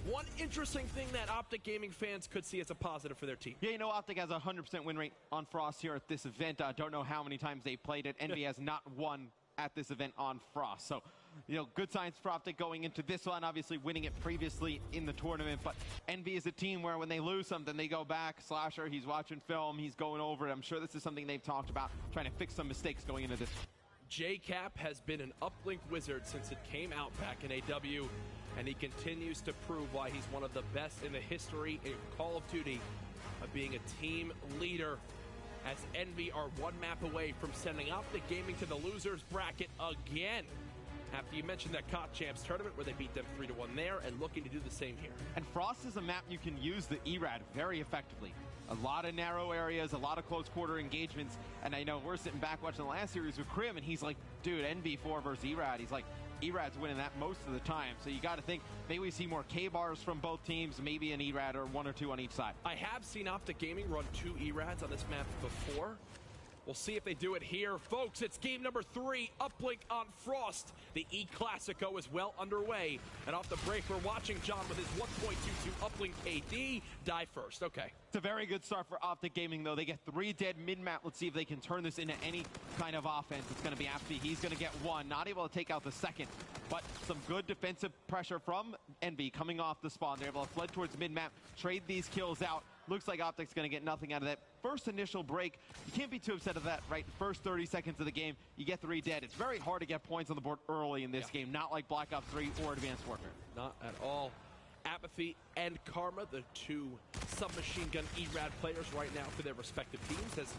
one interesting thing that Optic Gaming fans could see as a positive for their team. Yeah, you know, Optic has a 100% win rate on Frost here at this event. I don't know how many times they've played it. Envy has not won at this event on Frost. So, you know, good signs for Optic going into this one, obviously winning it previously in the tournament. But Envy is a team where when they lose something, they go back. Slasher, he's watching film, he's going over it. I'm sure this is something they've talked about, trying to fix some mistakes going into this. JCap has been an uplink wizard since it came out back in AW, and he continues to prove why he's one of the best in the history in Call of Duty of being a team leader, as Envy are 1 map away from sending Optic Gaming to the losers bracket again. After you mentioned that COD Champs tournament where they beat them 3-1 there, and looking to do the same here. And Frost is a map you can use the ERAD very effectively. A lot of narrow areas, a lot of close quarter engagements, and I know we're sitting back watching the last series with Krim, and he's like, dude, NV4 versus ERAD. He's like, ERAD's winning that most of the time. So you got to think, maybe we see more K-bars from both teams, maybe an ERAD or 1 or 2 on each side. I have seen Optic Gaming run 2 ERADs on this map before. We'll see if they do it here. Folks, it's game number 3, uplink on Frost. The E Classico is well underway. And off the break, we're watching John with his 1.22 uplink KD die first. Okay. It's a very good start for Optic Gaming, though. They get 3 dead mid-map. Let's see if they can turn this into any kind of offense. It's going to be Appy. He's going to get 1. Not able to take out the second, but some good defensive pressure from Envy coming off the spawn. They're able to flood towards mid-map, trade these kills out. Looks like Optic's going to get nothing out of that first initial break. You can't be too upset of that, right? First 30 seconds of the game, you get 3 dead. It's very hard to get points on the board early in this game, not like Black Ops 3 or Advanced Warfare. Not at all. Apathy and Karma, the 2 submachine gun ERAD players right now for their respective teams, as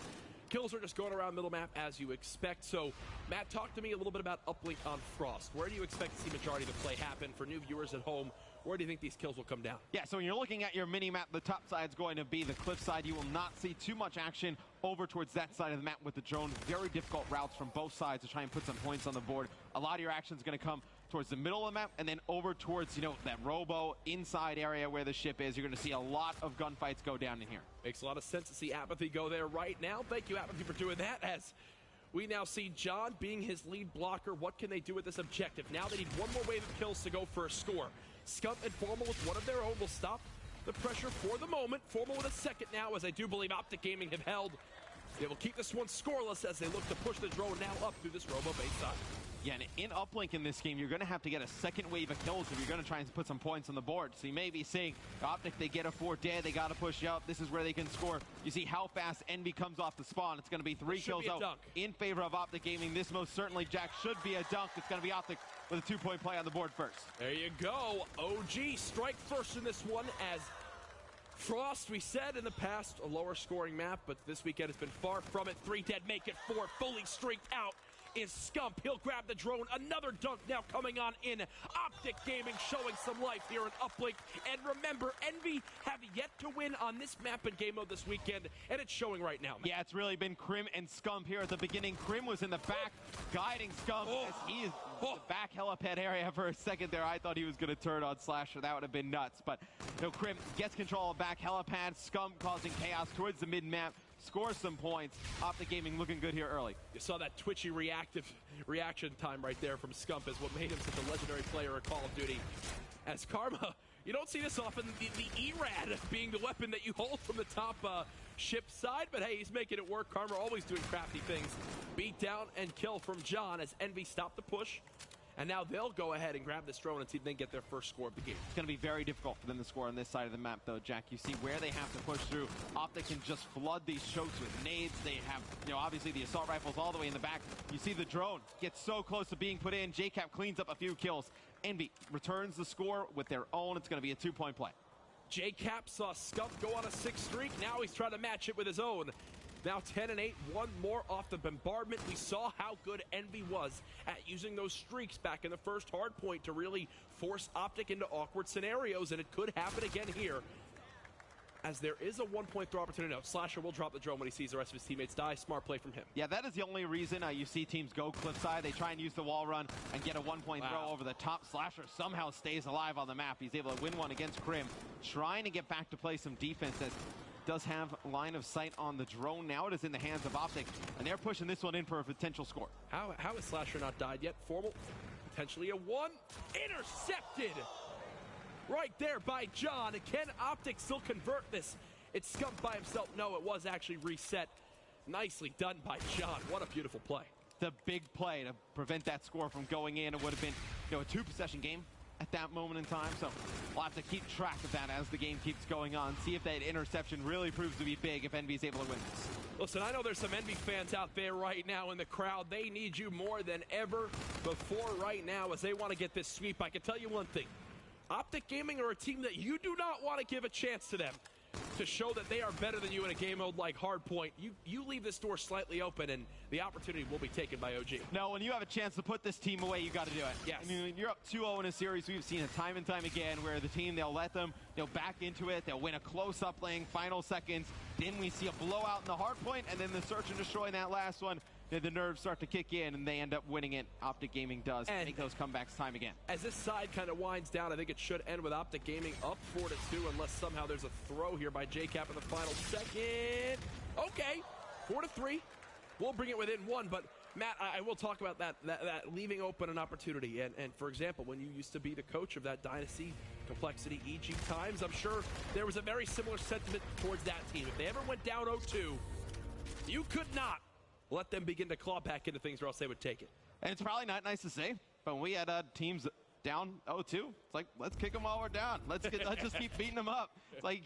kills are just going around middle map as you expect. So, Matt, talk to me a little bit about uplink on Frost. Where do you expect to see majority of the play happen? For new viewers at home, where do you think these kills will come down? Yeah, so when you're looking at your mini-map, the top side's going to be the cliff side. You will not see too much action over towards that side of the map with the drone. Very difficult routes from both sides to try and put some points on the board. A lot of your action is going to come towards the middle of the map and then over towards, you know, that robo inside area where the ship is. You're going to see a lot of gunfights go down in here. Makes a lot of sense to see Apathy go there right now. Thank you, Apathy, for doing that, as we now see John being his lead blocker. What can they do with this objective? Now they need 1 more wave of kills to go for a score. Scump and Formal with one of their own will stop the pressure for the moment. Formal with a second now, as I do believe Optic Gaming have held. They will keep this one scoreless as they look to push the drone now up through this robo-base side. Yeah, and in uplink in this game, you're going to have to get a second wave of kills if you're going to try and put some points on the board. So you may be seeing Optic, they get a 4 dead, they got to push up. This is where they can score. You see how fast Envy comes off the spawn. It's going to be 3 kills out in favor of Optic Gaming. This most certainly, Jack, should be a dunk. It's going to be Optic with a 2-point play on the board first. There you go. OG strike first in this one, as Frost, we said in the past, a lower scoring map, but this weekend has been far from it. 3 dead, make it 4, fully streaked out is Scump. He'll grab the drone. Another dunk now coming on in. Optic Gaming showing some life here in uplink. And remember, Envy have yet to win on this map in game mode this weekend, and it's showing right now. Yeah, it's really been Krim and Scump here at the beginning. Krim was in the back guiding Scump as he is in the back helipad area for a second there. I thought he was going to turn on Slasher. That would have been nuts. But no, Krim gets control of back helipad. Scump causing chaos towards the mid-map. Scores some points. Optic Gaming looking good here early. You saw that twitchy reaction time right there from Scump is what made him such a legendary player at Call of Duty. As Karma, you don't see this often, the ERAD being the weapon that you hold from the top ship side, but hey, he's making it work. Karma always doing crafty things. Beat down and kill from John as Envy stopped the push. And now they'll go ahead and grab this drone and see if they can get their first score of the game. It's going to be very difficult for them to score on this side of the map, though, Jack. You see where they have to push through. Optic can just flood these chokes with nades. They have, obviously the assault rifles all the way in the back. You see the drone get so close to being put in. JCap cleans up a few kills. Envy returns the score with their own. It's going to be a 2-point play. JCap saw Scump go on a 6 streak. Now he's trying to match it with his own. Now 10-8, one more off the bombardment. We saw how good Envy was at using those streaks back in the first hard point to really force Optic into awkward scenarios, and it could happen again here. As there is a 1-point throw opportunity. No, Slasher will drop the drone when he sees the rest of his teammates die. Smart play from him. Yeah, that is the only reason you see teams go cliffside. They try and use the wall run and get a 1-point throw over the top. Slasher somehow stays alive on the map. He's able to win one against Krim, trying to get back to play some defense as does have line of sight on the drone. Now it is in the hands of Optic, and they're pushing this one in for a potential score. How has Slasher not died yet? Formal, potentially a 1. Intercepted! Right there by John. Can Optic still convert this? It's Scump by himself. No, it was actually reset. Nicely done by John. What a beautiful play. The big play to prevent that score from going in. It would have been a 2-possession game at that moment in time, so we'll have to keep track of that as the game keeps going on. See if that interception really proves to be big if Envy's able to win this. Listen, I know there's some Envy fans out there right now in the crowd. They need you more than ever before right now as they want to get this sweep. I can tell you one thing. Optic Gaming are a team that you do not want to give a chance to them to show that they are better than you in a game mode like Hardpoint. You leave this door slightly open, and the opportunity will be taken by OG. No, when you have a chance to put this team away, you got to do it. Yes. I mean, when you're up 2-0 in a series, we've seen it time and time again where the team, they'll let them back into it. They'll win a close-up lane, final seconds. Then we see a blowout in the Hardpoint, and then the search and destroy in that last one. The nerves start to kick in, and they end up winning it. Optic Gaming does make those comebacks time again. As this side kind of winds down, I think it should end with Optic Gaming up 4-2, unless somehow there's a throw here by JCap in the final second. Okay, 4-3. We'll bring it within 1, but Matt, I will talk about that leaving open an opportunity. And for example, when you used to be the coach of that Dynasty Complexity EG Times, I'm sure there was a very similar sentiment towards that team. If they ever went down 0-2, you could not let them begin to claw back into things, or else they would take it. And it's probably not nice to say, but when we had teams down 0-2, it's like, let's kick them while we're down. Let's just keep beating them up. It's like,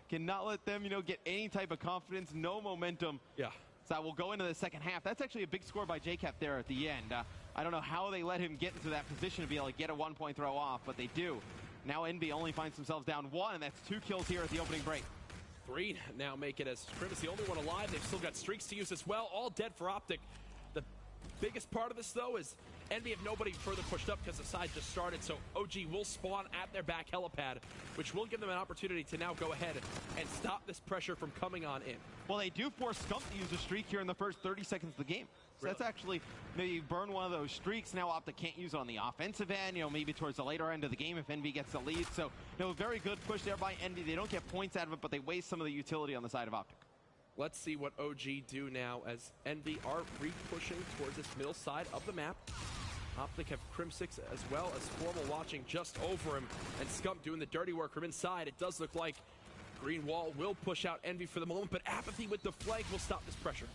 cannot let them, get any type of confidence, no momentum. Yeah. So we'll go into the second half. That's actually a big score by JCap there at the end. I don't know how they let him get into that position to be able to get a 1-point throw off, but they do. Now Envy only finds themselves down 1, and that's 2 kills here at the opening break. 3 now make it, as Krim is the only one alive. They've still got streaks to use as well. All dead for Optic. The biggest part of this, though, is Envy have nobody further pushed up because the side just started, so OG will spawn at their back helipad, which will give them an opportunity to now go ahead and stop this pressure from coming on in. Well, they do force Scump to use a streak here in the first 30 seconds of the game. So Really? that's actually, you burn one of those streaks. Now Optic can't use it on the offensive end, maybe towards the later end of the game if Envy gets the lead. So, very good push there by Envy. They don't get points out of it, but they waste some of the utility on the side of Optic. Let's see what OG do now as Envy are re-pushing towards this middle side of the map. Optic have Crim6 as well as Formal watching just over him, and Scump doing the dirty work from inside. It does look like Green Wall will push out Envy for the moment, but Apathy with the flank will stop this pressure.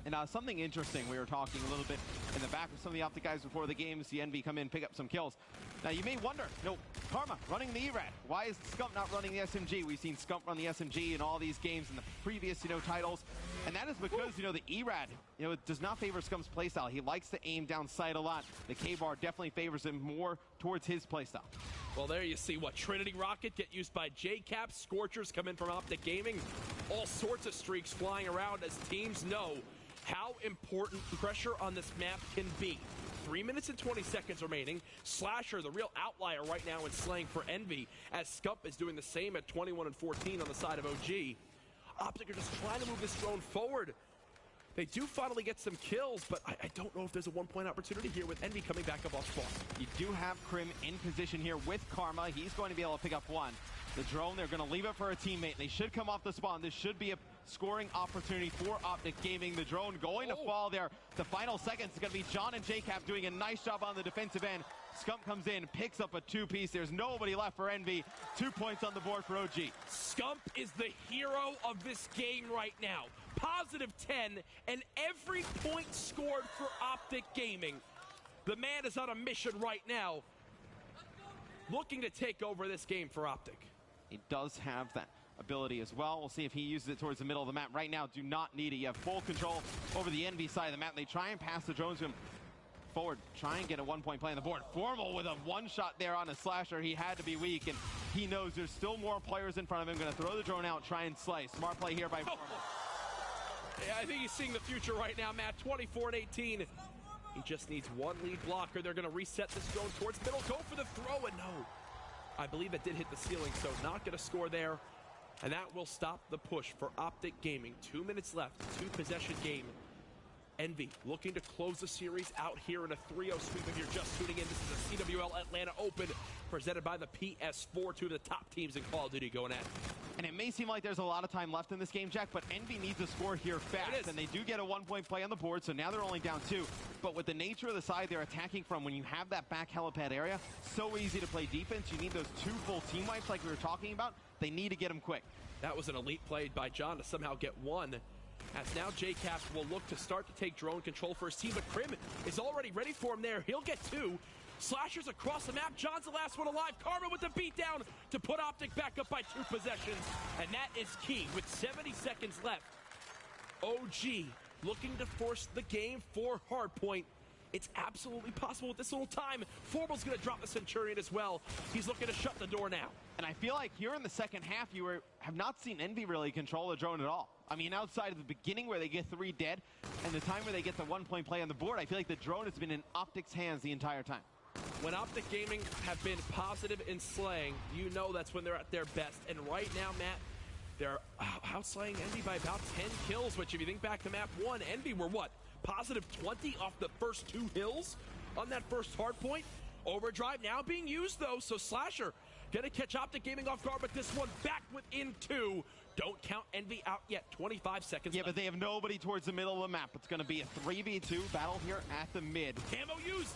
And something interesting, we were talking a little bit in the back with some of the Optic guys before the game, see Envy come in, pick up some kills. Now you may wonder, Karma running the ERAD. Why is Scump not running the SMG? We've seen Scump run the SMG in all these games in the previous, titles. And that is because, the ERAD, it does not favor Scump's playstyle. He likes to aim down sight a lot. The K-Bar definitely favors him more towards his playstyle. Well, there you see what Trinity Rocket get used by JCap. Scorchers come in from Optic Gaming. All sorts of streaks flying around as teams know how important pressure on this map can be. 3 minutes and 20 seconds remaining. Slasher, the real outlier right now in slaying for Envy, as Scump is doing the same at 21 and 14 on the side of OG. Optic are just trying to move this drone forward. They do finally get some kills, but I don't know if there's a 1-point opportunity here with Envy coming back up off spawn. You do have Krim in position here with Karma. He's going to be able to pick up 1. The drone, they're going to leave it for a teammate. They should come off the spawn. This should be a scoring opportunity for Optic Gaming. The drone going to fall there. The final seconds is going to be John and JCap doing a nice job on the defensive end. Scump comes in, picks up a 2-piece. There's nobody left for Envy. 2 points on the board for OG. Scump is the hero of this game right now. +10, and every point scored for Optic Gaming. The man is on a mission right now, looking to take over this game for Optic. He does have that ability as well. We'll see if he uses it towards the middle of the map. Right now, do not need it. You have full control over the Envy side of the map. They try and pass the drones to him forward, try and get a one-point play on the board. Formal with a one-shot there on a slasher. He had to be weak, and he knows there's still more players in front of him. Going to throw the drone out, try and slice. Smart play here by Formal. Yeah, I think he's seeing the future right now, Matt. 24-18. He just needs one lead blocker. They're going to reset this drone towards middle. Go for the throw, and no. I believe it did hit the ceiling, so not going to score there. And that will stop the push for Optic Gaming. 2 minutes left, 2-possession game. Envy looking to close the series out here in a 3-0 sweep. If you're just tuning in, this is the CWL Atlanta Open presented by the PS4. Two of the top teams in Call of Duty going at it. And it may seem like there's a lot of time left in this game, Jack, but Envy needs to score here fast. And they do get a one-point play on the board, so now they're only down 2. But with the nature of the side they're attacking from, when you have that back helipad area, so easy to play defense. You need those 2 full team wipes like we were talking about. They need to get them quick. That was an elite play by John to somehow get one. As now JCaps will look to start to take drone control for his team, but Krim is already ready for him there. He'll get 2. Slashers across the map. John's the last one alive. Karma with the beatdown to put Optic back up by 2 possessions. And that is key with 70 seconds left. OG looking to force the game for Hardpoint. It's absolutely possible with this little time. Formal's going to drop the Centurion as well. He's looking to shut the door now. And I feel like here in the second half, have not seen Envy really control the drone at all. I mean, outside of the beginning where they get 3 dead and the time where they get the one-point play on the board, I feel like the drone has been in Optic's hands the entire time. When Optic Gaming have been positive in slaying, you know that's when they're at their best. And right now, Matt, they're outslaying Envy by about 10 kills, which if you think back to map 1, Envy were what? Positive 20 off the first 2 hills on that first hard point. Overdrive now being used, though, so Slasher gonna catch Optic Gaming off guard, but this one back within 2. Don't count Envy out yet. 25 seconds Yeah, left. but they have nobody towards the middle of the map. It's gonna be a 3v2 battle here at the mid. Camo used.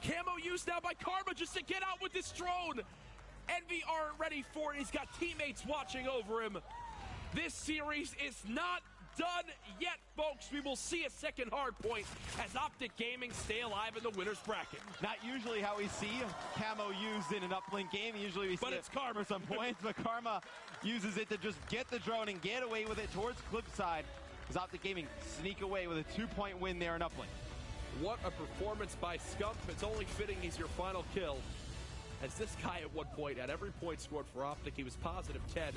Camo used now by Karma just to get out with this drone. Envy aren't ready for it. He's got teammates watching over him. This series is not done yet, folks. We will see a second hard point as Optic Gaming stay alive in the winner's bracket. Not usually how we see Camo used in an uplink game. Usually we see it's Karma. For some points, but Karma uses it to just get the drone and get away with it towards Cliffside. As Optic Gaming sneak away with a 2-point win there in uplink. What a performance by Scump. It's only fitting he's your final kill. As this guy at one point, at every point scored for Optic, he was positive 10.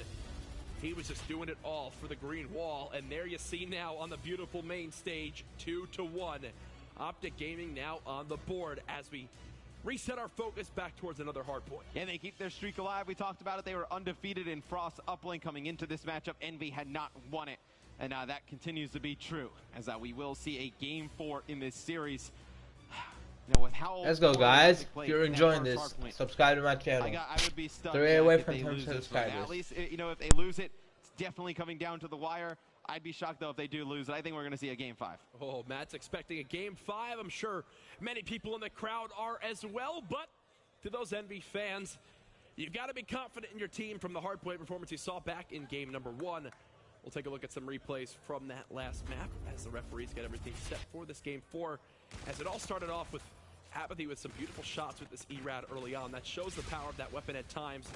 He was just doing it all for the green wall. And there you see now on the beautiful main stage, 2-1. Optic Gaming now on the board as we reset our focus back towards another hard point. And they keep their streak alive. We talked about it. They were undefeated in Frost uplink coming into this matchup. Envy had not won it. And that continues to be true, as we will see a Game 4 in this series. Now, with how let's go, guys. If you're enjoying this, subscribe to my channel. I would be stuck 3 away from 10 subscribers. subscribers. At least, you know, if they lose it, it's definitely coming down to the wire. I'd be shocked, though, if they do lose it. I think we're going to see a Game 5. Oh, Matt's expecting a Game 5. I'm sure many people in the crowd are as well. But to those Envy fans, you've got to be confident in your team from the hardpoint performance you saw back in game number 1. We'll take a look at some replays from that last map as the referees get everything set for this Game 4. As it all started off with Apathy with some beautiful shots with this E-Rad early on. That shows the power of that weapon at times.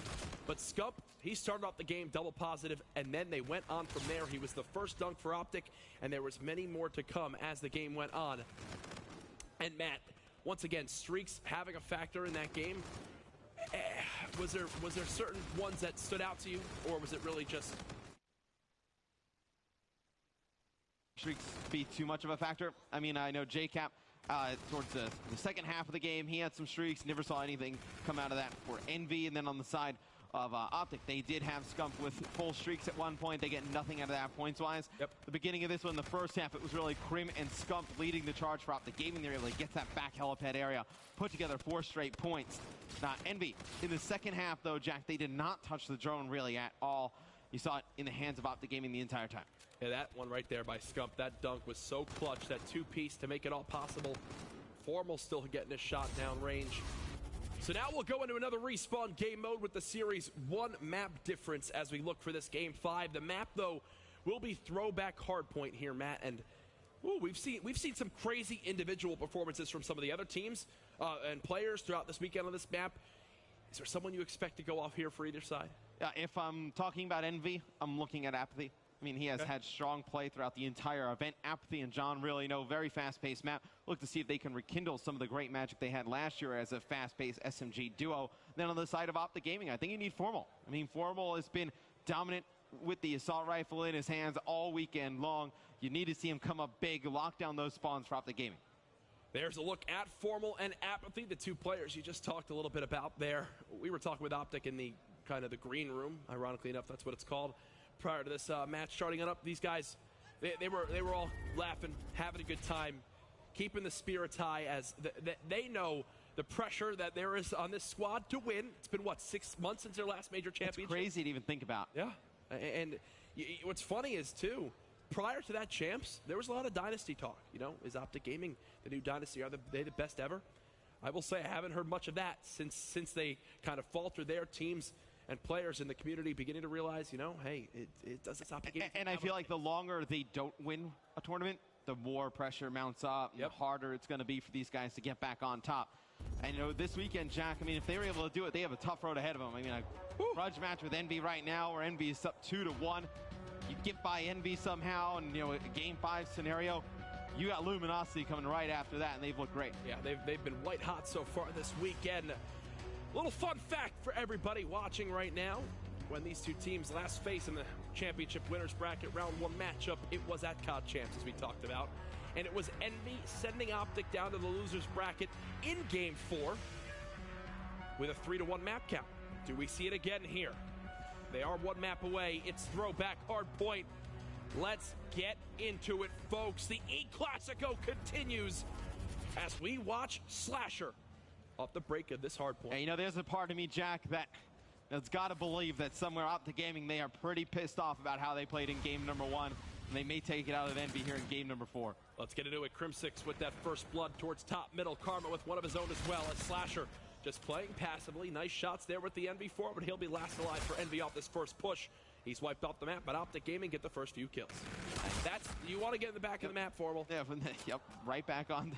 But Scump, he started off the game double positive, and then they went on from there. He was the first dunk for Optic, and there was many more to come as the game went on. And Matt, once again, streaks having a factor in that game. Was there certain ones that stood out to you, or was it really just... Streaks be too much of a factor? I mean, I know JCap, towards the second half of the game, he had some streaks. Never saw anything come out of that for Envy. And then on the side of Optic, they did have Scump with full streaks at one point. They get nothing out of that points-wise. Yep. The beginning of this one, the first half, it was really Krim and Scump leading the charge for Optic Gaming. They were able to get that back helipad area, put together 4 straight points. Envy, in the second half, though, Jack, they did not touch the drone really at all. You saw it in the hands of Optic Gaming the entire time. Yeah, that one right there by Scump, that dunk was so clutch, that 2-piece to make it all possible. Formal still getting his shot down range. So now we'll go into another respawn game mode with the series 1 map difference as we look for this Game 5. The map, though, will be throwback hardpoint here, Matt. And Ooh, we've seen some crazy individual performances from some of the other teams and players throughout this weekend on this map. Is there someone you expect to go off here for either side? If I'm talking about Envy, I'm looking at Apathy. I mean, he has had strong play throughout the entire event. Apathy and John really know, very fast-paced map. Look to see if they can rekindle some of the great magic they had last year as a fast-paced SMG duo. Then on the side of Optic Gaming, I think you need Formal. I mean, Formal has been dominant with the assault rifle in his hands all weekend long. You need to see him come up big, lock down those spawns for Optic Gaming. There's a look at Formal and Apathy, the two players you just talked a little bit about there. We were talking with Optic in the kind of the green room, ironically enough, that's what it's called. Prior to this match starting up, these guys, they were all laughing, having a good time, keeping the spirits high as they know the pressure that there is on this squad to win. It's been, what, 6 months since their last major championship? It's crazy to even think about. Yeah, and what's funny is, too, prior to that champs, there was a lot of dynasty talk. You know, is Optic Gaming the new dynasty? Are they the best ever? I will say I haven't heard much of that since they kind of faltered their teams and players in the community beginning to realize, you know, hey, it does this Optic Gaming. And I feel like the longer they don't win a tournament, the more pressure mounts up, and the harder it's going to be for these guys to get back on top. And, you know, this weekend, Jack, I mean, if they were able to do it, they have a tough road ahead of them. I mean, a grudge match with Envy right now, where Envy is up 2-1. You get by Envy somehow, and, you know, a Game 5 scenario, you got Luminosity coming right after that, and they've looked great. Yeah, they've been white hot so far this weekend. Little fun fact for everybody watching right now. When these two teams last faced in the championship winners bracket round 1 matchup, it was at COD Champs, as we talked about. And it was Envy sending Optic down to the losers bracket in Game 4 with a 3-1 map count. Do we see it again here? They are 1 map away. It's throwback hard point. Let's get into it, folks. The E-Classico continues as we watch Slasher off the break of this hard point. And, you know, there's a part of me, Jack, that's got to believe that somewhere Optic Gaming, they are pretty pissed off about how they played in game number 1. And they may take it out of Envy here in game number 4. Let's get into it. Crim6 with that first blood towards top middle. Karma with one of his own as well as Slasher just playing passively. Nice shots there with the Envy 4, but he'll be last alive for Envy off this first push. He's wiped off the map, but Optic Gaming get the first few kills. That's, you want to get in the back of the map, Formal. Yeah, yep, right back on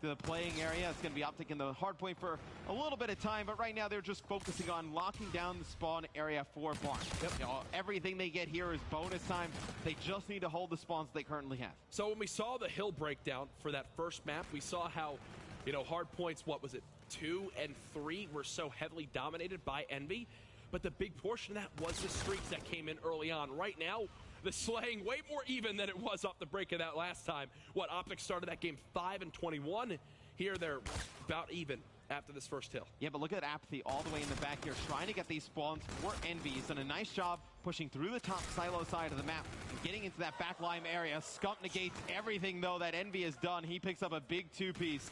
the playing area. It's going to be Optic in the hard point for a little bit of time, but right now they're just focusing on locking down the spawn area for Barn. Yep. You know, everything they get here is bonus time. They just need to hold the spawns they currently have. So when we saw the hill breakdown for that first map, we saw how, you know, hard points, what was it, 2 and 3 were so heavily dominated by Envy. But the big portion of that was the streaks that came in early on. Right now, the slaying way more even than it was off the break of that last time. What, Optic started that game 5-21. Here they're about even after this first hill. Yeah, but look at Apathy all the way in the back here, trying to get these spawns for Envy. He's done a nice job pushing through the top silo side of the map and getting into that backline area. Scump negates everything, though, that Envy has done. He picks up a big 2-piece.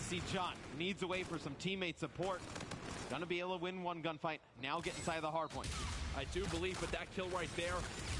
See, John needs a way for some teammate support. Gonna be able to win one gunfight. Now get inside the hard point. I do believe with that kill right there,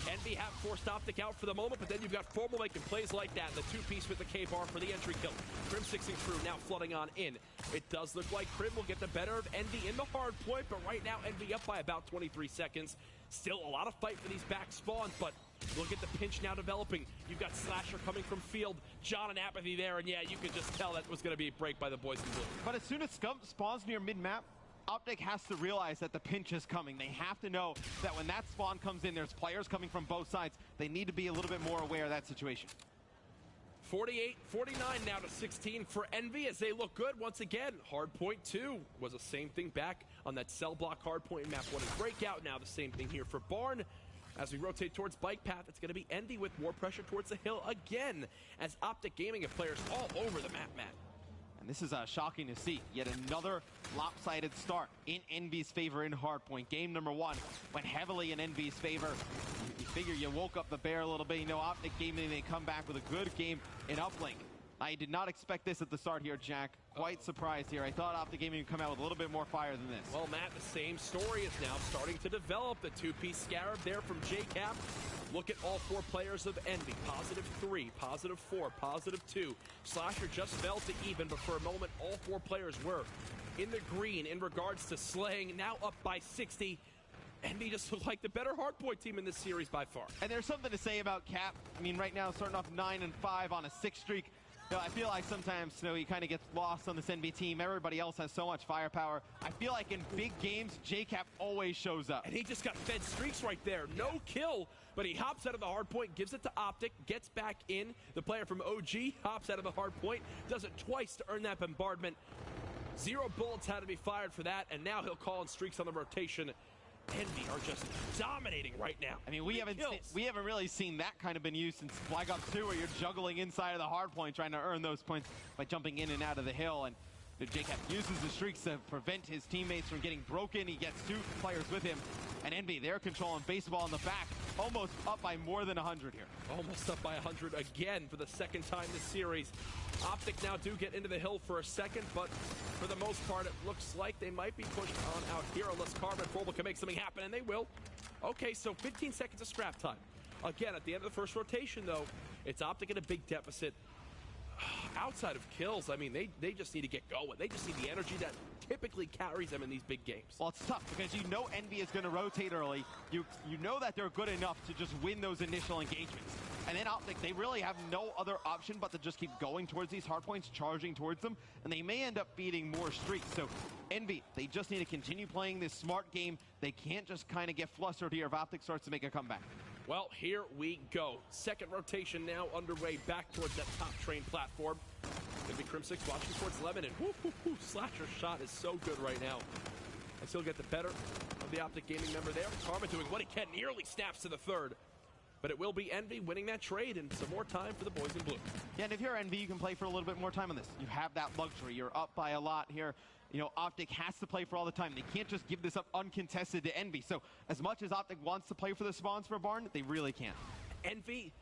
Envy have forced Optic out for the moment, but then you've got Formal making plays like that. The 2-piece with the K-bar for the entry kill. Crim6 and crew now flooding on in. It does look like Crim will get the better of Envy in the hard point, but right now Envy up by about 23 seconds. Still a lot of fight for these back spawns, but look at the pinch now developing. You've got Slasher coming from field, John and Apathy there, and yeah, you could just tell that was going to be a break by the boys in blue. But as soon as Scump spawns near mid-map, Optic has to realize that the pinch is coming. They have to know that when that spawn comes in, there's players coming from both sides. They need to be a little bit more aware of that situation. 48-49 now to 16 for Envy as they look good once again. Hard point 2 was the same thing back on that cell block hard point map 1 is breakout. Now the same thing here for Barn. As we rotate towards bike path, it's going to be Envy with more pressure towards the hill again as Optic Gaming have players all over the map, Matt. And this is shocking to see. Yet another lopsided start in Envy's favor in hardpoint. Game number 1 went heavily in Envy's favor. You figure you woke up the bear a little bit. You know, Optic Gaming, they come back with a good game in uplink. I did not expect this at the start here, Jack. Quite surprised here. I thought Optic Gaming would come out with a little bit more fire than this. Well, Matt, the same story is now starting to develop. The 2-piece Scarab there from JCap. Look at all 4 players of Envy. +3, +4, +2. Slasher just fell to even, but for a moment, all 4 players were in the green in regards to slaying. Now up by 60. Envy just look like the better hardpoint team in this series by far. And there's something to say about Cap. I mean, right now, starting off 9-5 on a 6 streak. You know, I feel like sometimes, you know, he kind of gets lost on this NB team. Everybody else has so much firepower. I feel like in big games, J-Cap always shows up. And he just got fed streaks right there. No kill, but he hops out of the hard point, gives it to Optic, gets back in. The player from OG hops out of the hard point, does it twice to earn that bombardment. 0 bullets had to be fired for that, and now he'll call in streaks on the rotation. Envy are just dominating right now. I mean, we haven't really seen that kind of been used since Black Ops 2, where you're juggling inside of the hard point, trying to earn those points by jumping in and out of the hill. And J-Cap uses the streaks to prevent his teammates from getting broken. He gets 2 players with him. And Envy, they're controlling baseball in the back, almost up by more than 100 here. Almost up by 100 again for the second time this series. Optic now do get into the hill for a second, but for the most part, it looks like they might be pushed on out here unless Karma and Formal can make something happen, and they will. Okay, so 15 seconds of scrap time. Again, at the end of the first rotation, though, it's Optic in a big deficit. Outside of kills, I mean, they just need to get going. They just need the energy that typically carries them in these big games. Well, it's tough because you know Envy is going to rotate early. You know that they're good enough to just win those initial engagements. And then Optic, they really have no other option but to just keep going towards these hard points, charging towards them, and they may end up beating more streaks. So Envy, they just need to continue playing this smart game. They can't just kind of get flustered here if Optic starts to make a comeback. Well, here we go. Second rotation now underway back towards that top train platform. Gonna be Crim6 watching towards Lemon, and Slasher's shot is so good right now. I still get the better of the Optic Gaming member there. Karma doing what he can, nearly snaps to the third. But it will be Envy winning that trade and some more time for the boys in blue. Yeah, and if you're Envy, you can play for a little bit more time on this. You have that luxury. You're up by a lot here. You know, Optic has to play for all the time. They can't just give this up uncontested to Envy. So as much as Optic wants to play for the spawns for Barn, they really can't. Envy,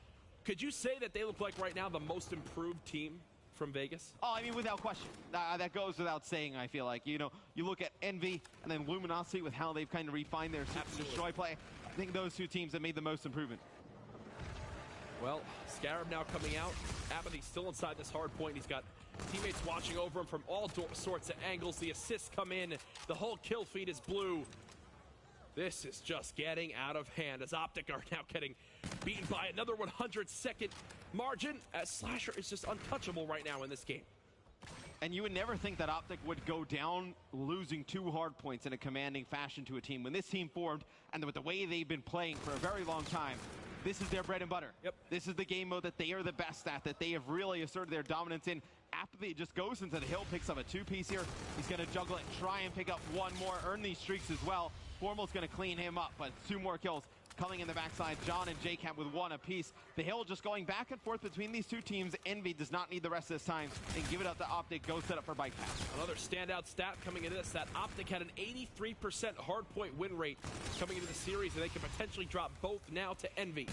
could you say that they look like right now the most improved team from Vegas? Oh, I mean, without question. That goes without saying, I feel like. You know, you look at Envy and then Luminosity with how they've kind of refined their search and destroy play. I think those 2 teams have made the most improvement. Well, Scarab now coming out. Apathy still inside this hard point. He's got teammates watching over him from all sorts of angles. The assists come in. The whole kill feed is blue. This is just getting out of hand as Optic are now getting beaten by another 100-second margin, as Slasher is just untouchable right now in this game. And you would never think that Optic would go down losing 2 hard points in a commanding fashion to a team. When this team formed, and with the way they've been playing for a very long time, this is their bread and butter. Yep. This is the game mode that they are the best at, that they have really asserted their dominance in. Apathy just goes into the hill, picks up a 2-piece here. He's going to juggle it, try and pick up 1 more, earn these streaks as well. Formal's going to clean him up, but 2 more kills coming in the backside. John and J-Cap with 1 apiece. The hill just going back and forth between these 2 teams. Envy does not need the rest of this time and give it up to Optic. Go set up for bike pass. Another standout stat coming into this, that Optic had an 83% hardpoint win rate coming into the series, and they can potentially drop both now to Envy.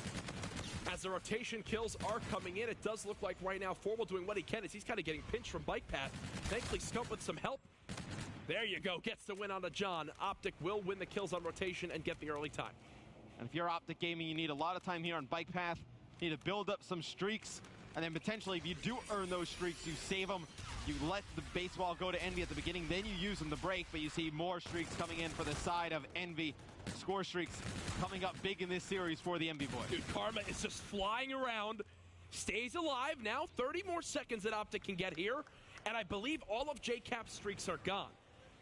As the rotation kills are coming in, it does look like right now Formal doing what he can as he's kind of getting pinched from bike path. Thankfully, Scump with some help. There you go, gets the win onto John. Optic will win the kills on rotation and get the early time. And if you're Optic Gaming, you need a lot of time here on bike path. You need to build up some streaks, and then potentially if you do earn those streaks, you save them. You let the baseball go to Envy at the beginning, then you use them to break, but you see more streaks coming in for the side of Envy. Score streaks coming up big in this series for the Envy boys. Dude, Karma is just flying around, stays alive now. 30 more seconds that Optic can get here, and I believe all of J-Cap's streaks are gone.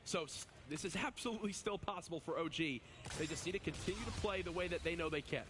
So this is absolutely still possible for OG. They just need to continue to play the way that they know they can.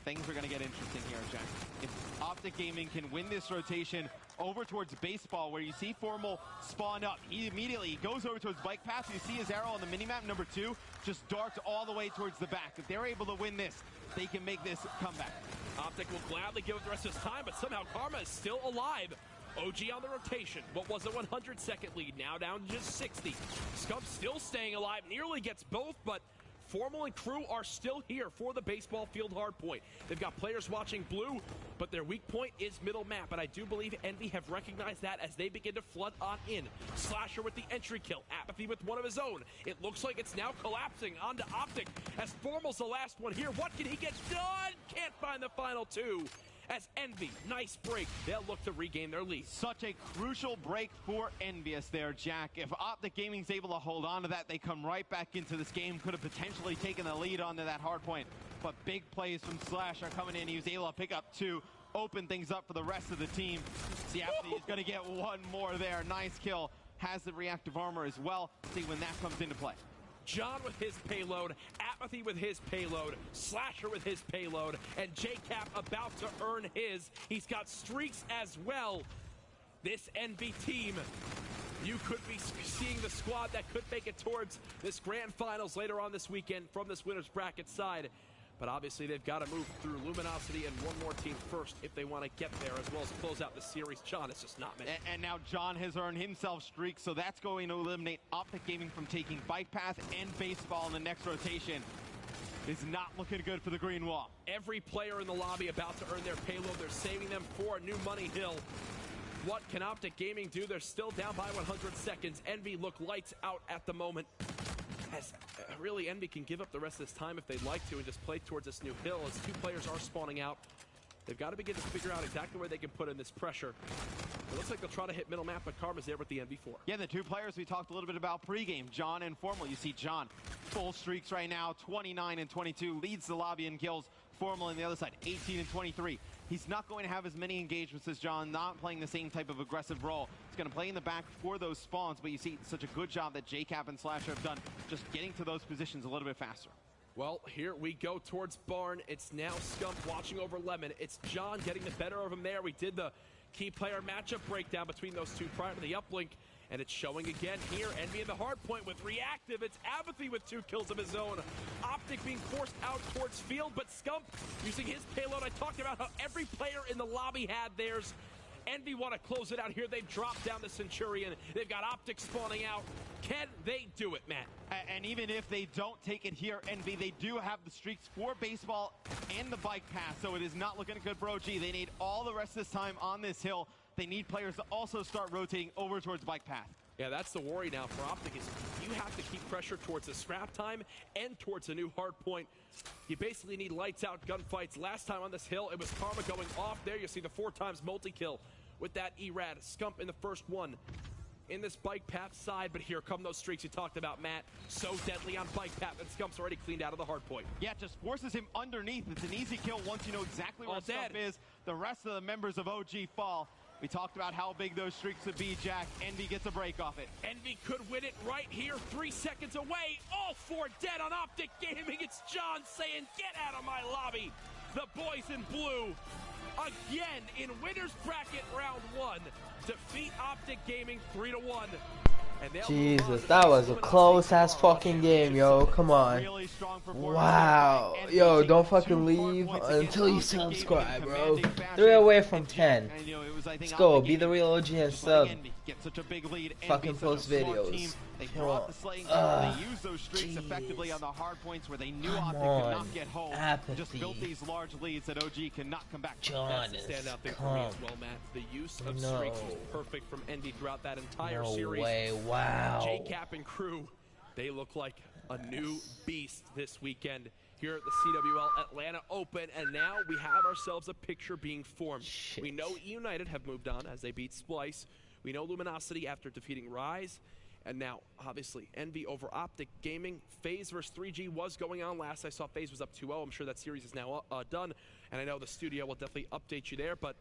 Things are going to get interesting here, Jack. If Optic Gaming can win this rotation over towards baseball, where you see Formal spawn up, he immediately goes over towards bike path. You see his arrow on the minimap, number 2, just darts all the way towards the back. If they're able to win this, they can make this comeback. Optic will gladly give it the rest of his time, but somehow Karma is still alive. OG on the rotation. What was a 100-second lead? Now down to just 60. Scump still staying alive. Nearly gets both, but Formal and crew are still here for the baseball field hardpoint. They've got players watching blue, but their weak point is middle map, and I do believe Envy have recognized that as they begin to flood on in. Slasher with the entry kill. Apathy with 1 of his own. It looks like it's now collapsing onto Optic as Formal's the last one here. What can he get done? Can't find the final 2. as Envy, nice break, they'll look to regain their lead. Such a crucial break for Envious there, Jack. If Optic Gaming's able to hold on to that, they come right back into this game. Could have potentially taken the lead onto that hard point. But big plays from Slash are coming in. He was able to pick up 2, open things up for the rest of the team. See, he's going to get 1 more there. Nice kill. Has the reactive armor as well. See when that comes into play. John with his payload, Apathy with his payload, Slasher with his payload, and JCap about to earn his. He's got streaks as well. This Envy team, you could be seeing the squad that could make it towards this grand finals later on this weekend from this winner's bracket side. But obviously they've got to move through Luminosity and one more team first if they want to get there, as well as close out the series. John is just not many. And now John has earned himself streaks, so that's going to eliminate Optic Gaming from taking Bike Path and Baseball in the next rotation. Is not looking good for the green wall. Every player in the lobby about to earn their payload. They're saving them for a new money hill. What can Optic Gaming do? They're still down by 100 seconds. Envy look lights out at the moment. As really Envy can give up the rest of this time if they'd like to and just play towards this new hill as 2 players are spawning out. They've got to begin to figure out exactly where they can put in this pressure. It looks like they'll try to hit middle map, but Karma's there with the MV4. Yeah, the 2 players we talked a little bit about pregame, John and Formal. You see John, full streaks right now, 29 and 22, leads the lobby in kills. Formal on the other side, 18 and 23. He's not going to have as many engagements as John, not playing the same type of aggressive role. He's going to play in the back for those spawns, but you see such a good job that JCap and Slasher have done just getting to those positions a little bit faster. Well, here we go towards Barn. It's now Scump watching over Lemon. It's John getting the better of him there. We did the key player matchup breakdown between those 2 prior to the uplink, and it's showing again here. Envy in the hard point with reactive. It's Apathy with 2 kills of his own. Optic being forced out towards field, but Scump using his payload. I talked about how every player in the lobby had theirs. Envy want to close it out here. They've dropped down the Centurion. They've got Optic spawning out. Can they do it, Matt? And even if they don't take it here, Envy, they do have the streaks for Baseball and the Bike Pass, so it is not looking good for OG. They need all the rest of this time on this hill. They need players to also start rotating over towards Bike Path. Yeah, that's the worry now for Optic is you have to keep pressure towards the scrap time and towards a new hard point. You basically need lights out gunfights. Last time on this hill, it was Karma going off there. You see the 4 times multi-kill with that Erad. Scump in the first one in this Bike Path side, but here come those streaks you talked about, Matt. So deadly on Bike Path, and Scump's already cleaned out of the hard point. Yeah, just forces him underneath. It's an easy kill once you know exactly where Scump is. The rest of the members of OG fall. We talked about how big those streaks would be, Jack. Envy gets a break off it. Envy could win it right here, 3 seconds away. All 4 dead on Optic Gaming. It's John saying, get out of my lobby. The boys in blue, again, in winner's bracket round 1, defeat Optic Gaming 3-1. Jesus, that was a close-ass fucking game, yo. Come on. Wow. Yo, don't fucking leave until you subscribe, bro. 3 away from 10. Let's go. Be the real OG and sub. Fucking post videos. They brought the slaying power. They used those streaks effectively on the hard points where they knew Optic could not get home. Just built these large leads that OG cannot come back. That's the standout thing for me as well, Matt. The use of streaks was perfect from Envy throughout that entire series. Wow. JCap and crew, they look like a new beast this weekend here at the CWL Atlanta Open, and now we have ourselves a picture being formed. We know United have moved on as they beat Splice. We know Luminosity after defeating Rise. And now, obviously, Envy over Optic Gaming. FaZe versus 3G was going on last. I saw FaZe was up 2-0. I'm sure that series is now done. And I know the studio will definitely update you there, but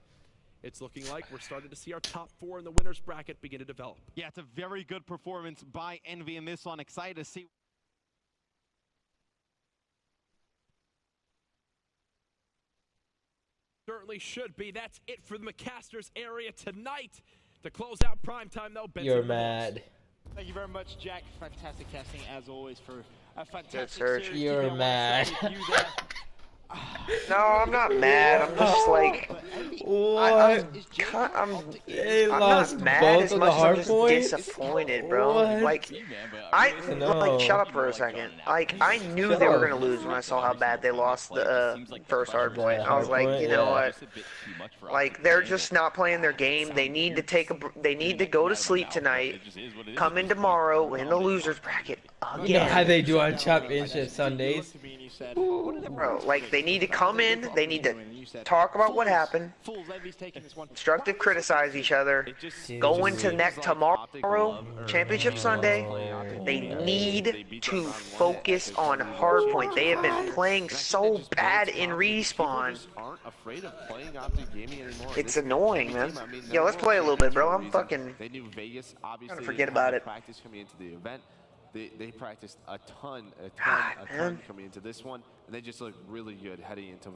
it's looking like we're starting to see our top 4 in the winner's bracket begin to develop. Yeah, it's a very good performance by Envy in this one. Excited to see. Certainly should be. That's it for the McCasters area tonight. To close out primetime, though, Benson. You're mad. Thank you very much, Jack. Fantastic casting, as always, for a fantastic search. series. You're mad. No, I'm not mad. I'm just like, I'm not mad as much as I'm just disappointed, bro. Like, like, shut up for a second. Like, I knew they were gonna lose when I saw how bad they lost the first hard point. I was like, you know what? Like, they're just not playing their game. They need to they need to go to sleep tonight. Come in tomorrow, win the losers bracket again. You know how they do on Championship Sundays. Bro, like, they need to come in, they need to talk about what happened, constructive criticize each other, go into tomorrow, Championship Sunday. They need to focus on hardpoint. They have been playing so bad in respawn. It's annoying, man. Yo, let's play a little bit, bro. I'm fucking trying to forget about it. They practiced a ton coming into this one, and they just look really good heading into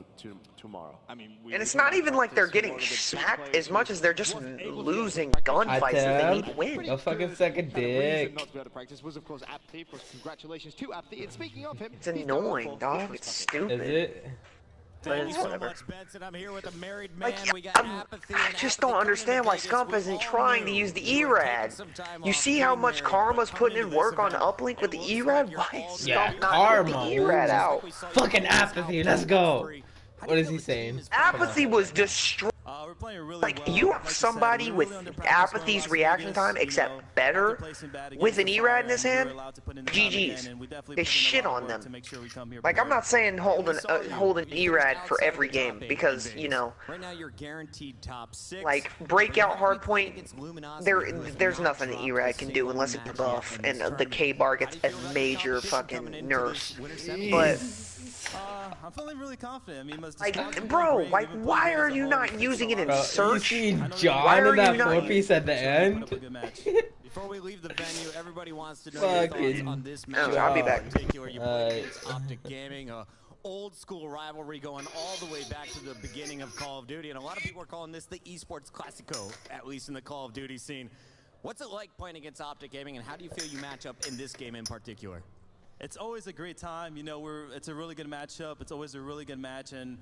tomorrow. I mean, and it's not even like they're getting smacked as much as they're just losing gunfights that they need to win. No fucking second dick. Congratulations to Apathy. And speaking of him, it's annoying, dog. It's stupid. Is it? But it's whatever. Like, I just don't understand why Scump isn't trying to use the ERAD. You see how much Karma's putting in work on Uplink with the ERAD? Why is Scump not putting the ERAD out? Fucking Apathy, let's go. What is he saying? Apathy was destroyed. Like, you have somebody with Apathy's reaction time, except better, with an ERAD in his hand, GG's. They shit on them. Like, I'm not saying hold an ERAD for every game, because, you know, like, breakout hardpoint, there's nothing an ERAD can do unless it's a buff, and the K-bar gets a major fucking nerf. But I'm feeling really confident. I mean, like, bro, like, why are you not using it in search? You see John in that 4-piece at the end? Before we leave the venue, everybody wants to know your thoughts on this match. I'll be back. In particular, you play against Optic Gaming, a old school rivalry going all the way back to the beginning of Call of Duty, and a lot of people are calling this the esports classico, at least in the Call of Duty scene. What's it like playing against Optic Gaming, and how do you feel you match up in this game in particular? It's always a great time, you know. It's a really good matchup. It's always a really good match, and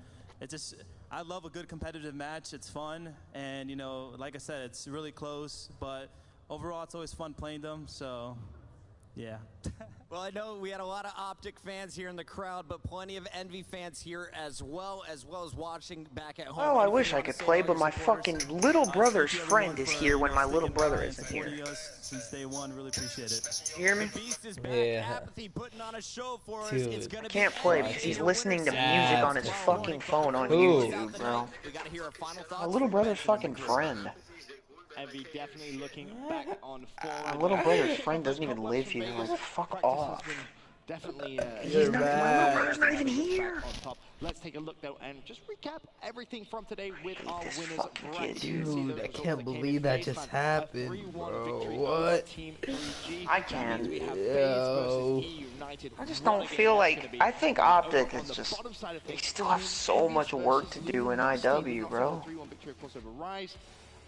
I love a good competitive match. It's fun, and you know, like I said, it's really close. But overall, it's always fun playing them. So, yeah. Well, I know we had a lot of Optic fans here in the crowd, but plenty of Envy fans here as well as watching back at home. Oh, I wish I could play, but my fucking little brother's friend is here when my little brother isn't here. Since day one, really appreciate it. You hear me? Yeah. Dude, I can't play because he's listening to music on his fucking phone on YouTube, bro. My little brother's fucking friend. Envy definitely looking back on form. My little brother's friend doesn't even live here. Like, fuck off. Definitely, my little brother's not even here. Let's take a look though and just recap everything from today with our winners bracket. Dude, I can't believe that just happened, bro. What? I can. Yo. I just don't feel like. I think Optic is just. They still have so much work to do in IW, bro.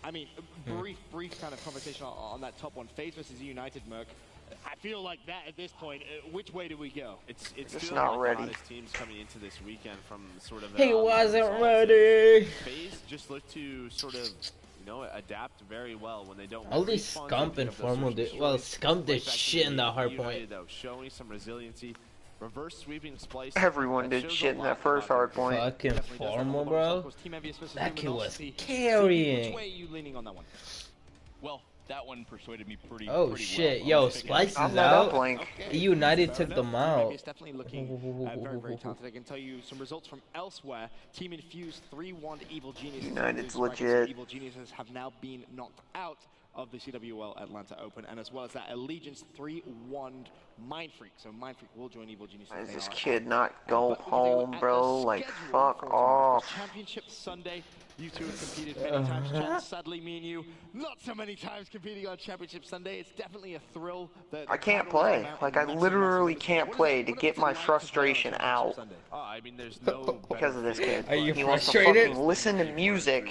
I mean, brief kind of conversation on that top one. FaZe versus United, Merc. I feel like that at this point. Which way do we go? It's just not like ready. Teams coming into this weekend from sort of. He wasn't ready. FaZe just look to sort of, you know, adapt very well when they don't. At least Scump and Formal did. Well, Scump did shit in that hard point. Showing some resiliency. Reverse sweeping splice. Everyone did shit in that first hard point. Fucking Formal, bro. That kid was carrying. Which way are you leaning on that one? Well, that one persuaded me pretty. Oh shit, yo, Splice is out. United took them out. It's definitely looking very talented. I can tell you some results from elsewhere. Team Infused 3-1 Evil Geniuses. United's legit. Evil Geniuses have now been knocked out of the CWL Atlanta Open, and as well as that, Allegiance 3-1 Mind Freak. So Mind Freak will join Evil Geniuses. Why does this kid not go home, bro? Like, fuck off. Championship Sunday. You two have competed many times, Chad. Sadly, me and you, not so many times competing on Championship Sunday. It's definitely a thrill. I can't play. Like, I literally can't play to get my frustration out. I mean, there's no because of this kid. Are you he frustrated? Wants to fucking listen to music.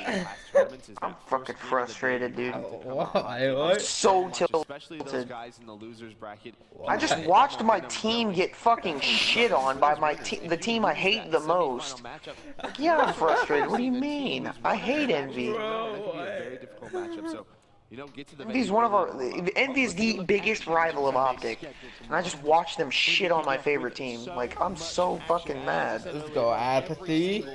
I'm fucking frustrated, dude. I'm so tilted. Especially those guys in the losers bracket. I just watched my team get fucking shit on by the team I hate the most. Like, yeah, I'm frustrated. What do you mean? I hate Envy. Envy's one of our. Envy is the biggest rival of Optic, and I just watched them shit on my favorite team. Like, I'm so fucking mad. Let's go, Apathy.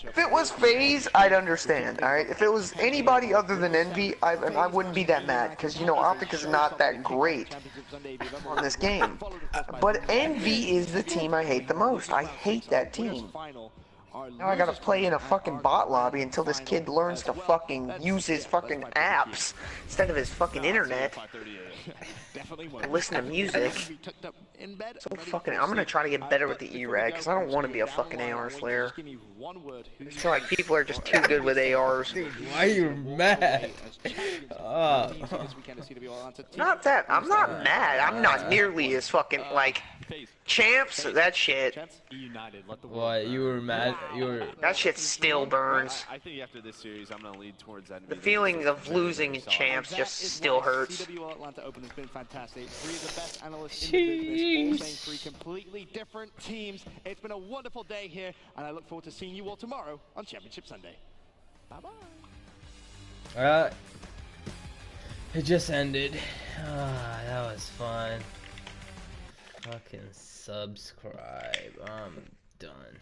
If it was FaZe, I'd understand. All right, if it was anybody other than Envy, I wouldn't be that mad, because you know Optic is not that great on this game. But Envy is the team I hate the most. I hate that team. Now I gotta play in a fucking bot lobby until this kid learns to fucking use his fucking apps instead of his fucking internet. Listen to music. So fucking, I'm gonna try to get better with the E-Rag because I don't want to be a fucking AR slayer. I feel like people are just too good with ARs. Dude, why are you mad? Not that, I'm not mad. I'm not nearly as fucking, like, champs, that shit. What, you were mad? You were... That shit still burns. I think after this series, I'm gonna lead towards Envy. The feeling of losing in champs just still hurts. CWL Atlanta Open has been fantastic. Three of the best analysts in the business, all saying three completely different teams. It's been a wonderful day here, and I look forward to seeing you all tomorrow on Championship Sunday. Bye-bye. Alright. It just ended. That was fun. Fucking subscribe. I'm done.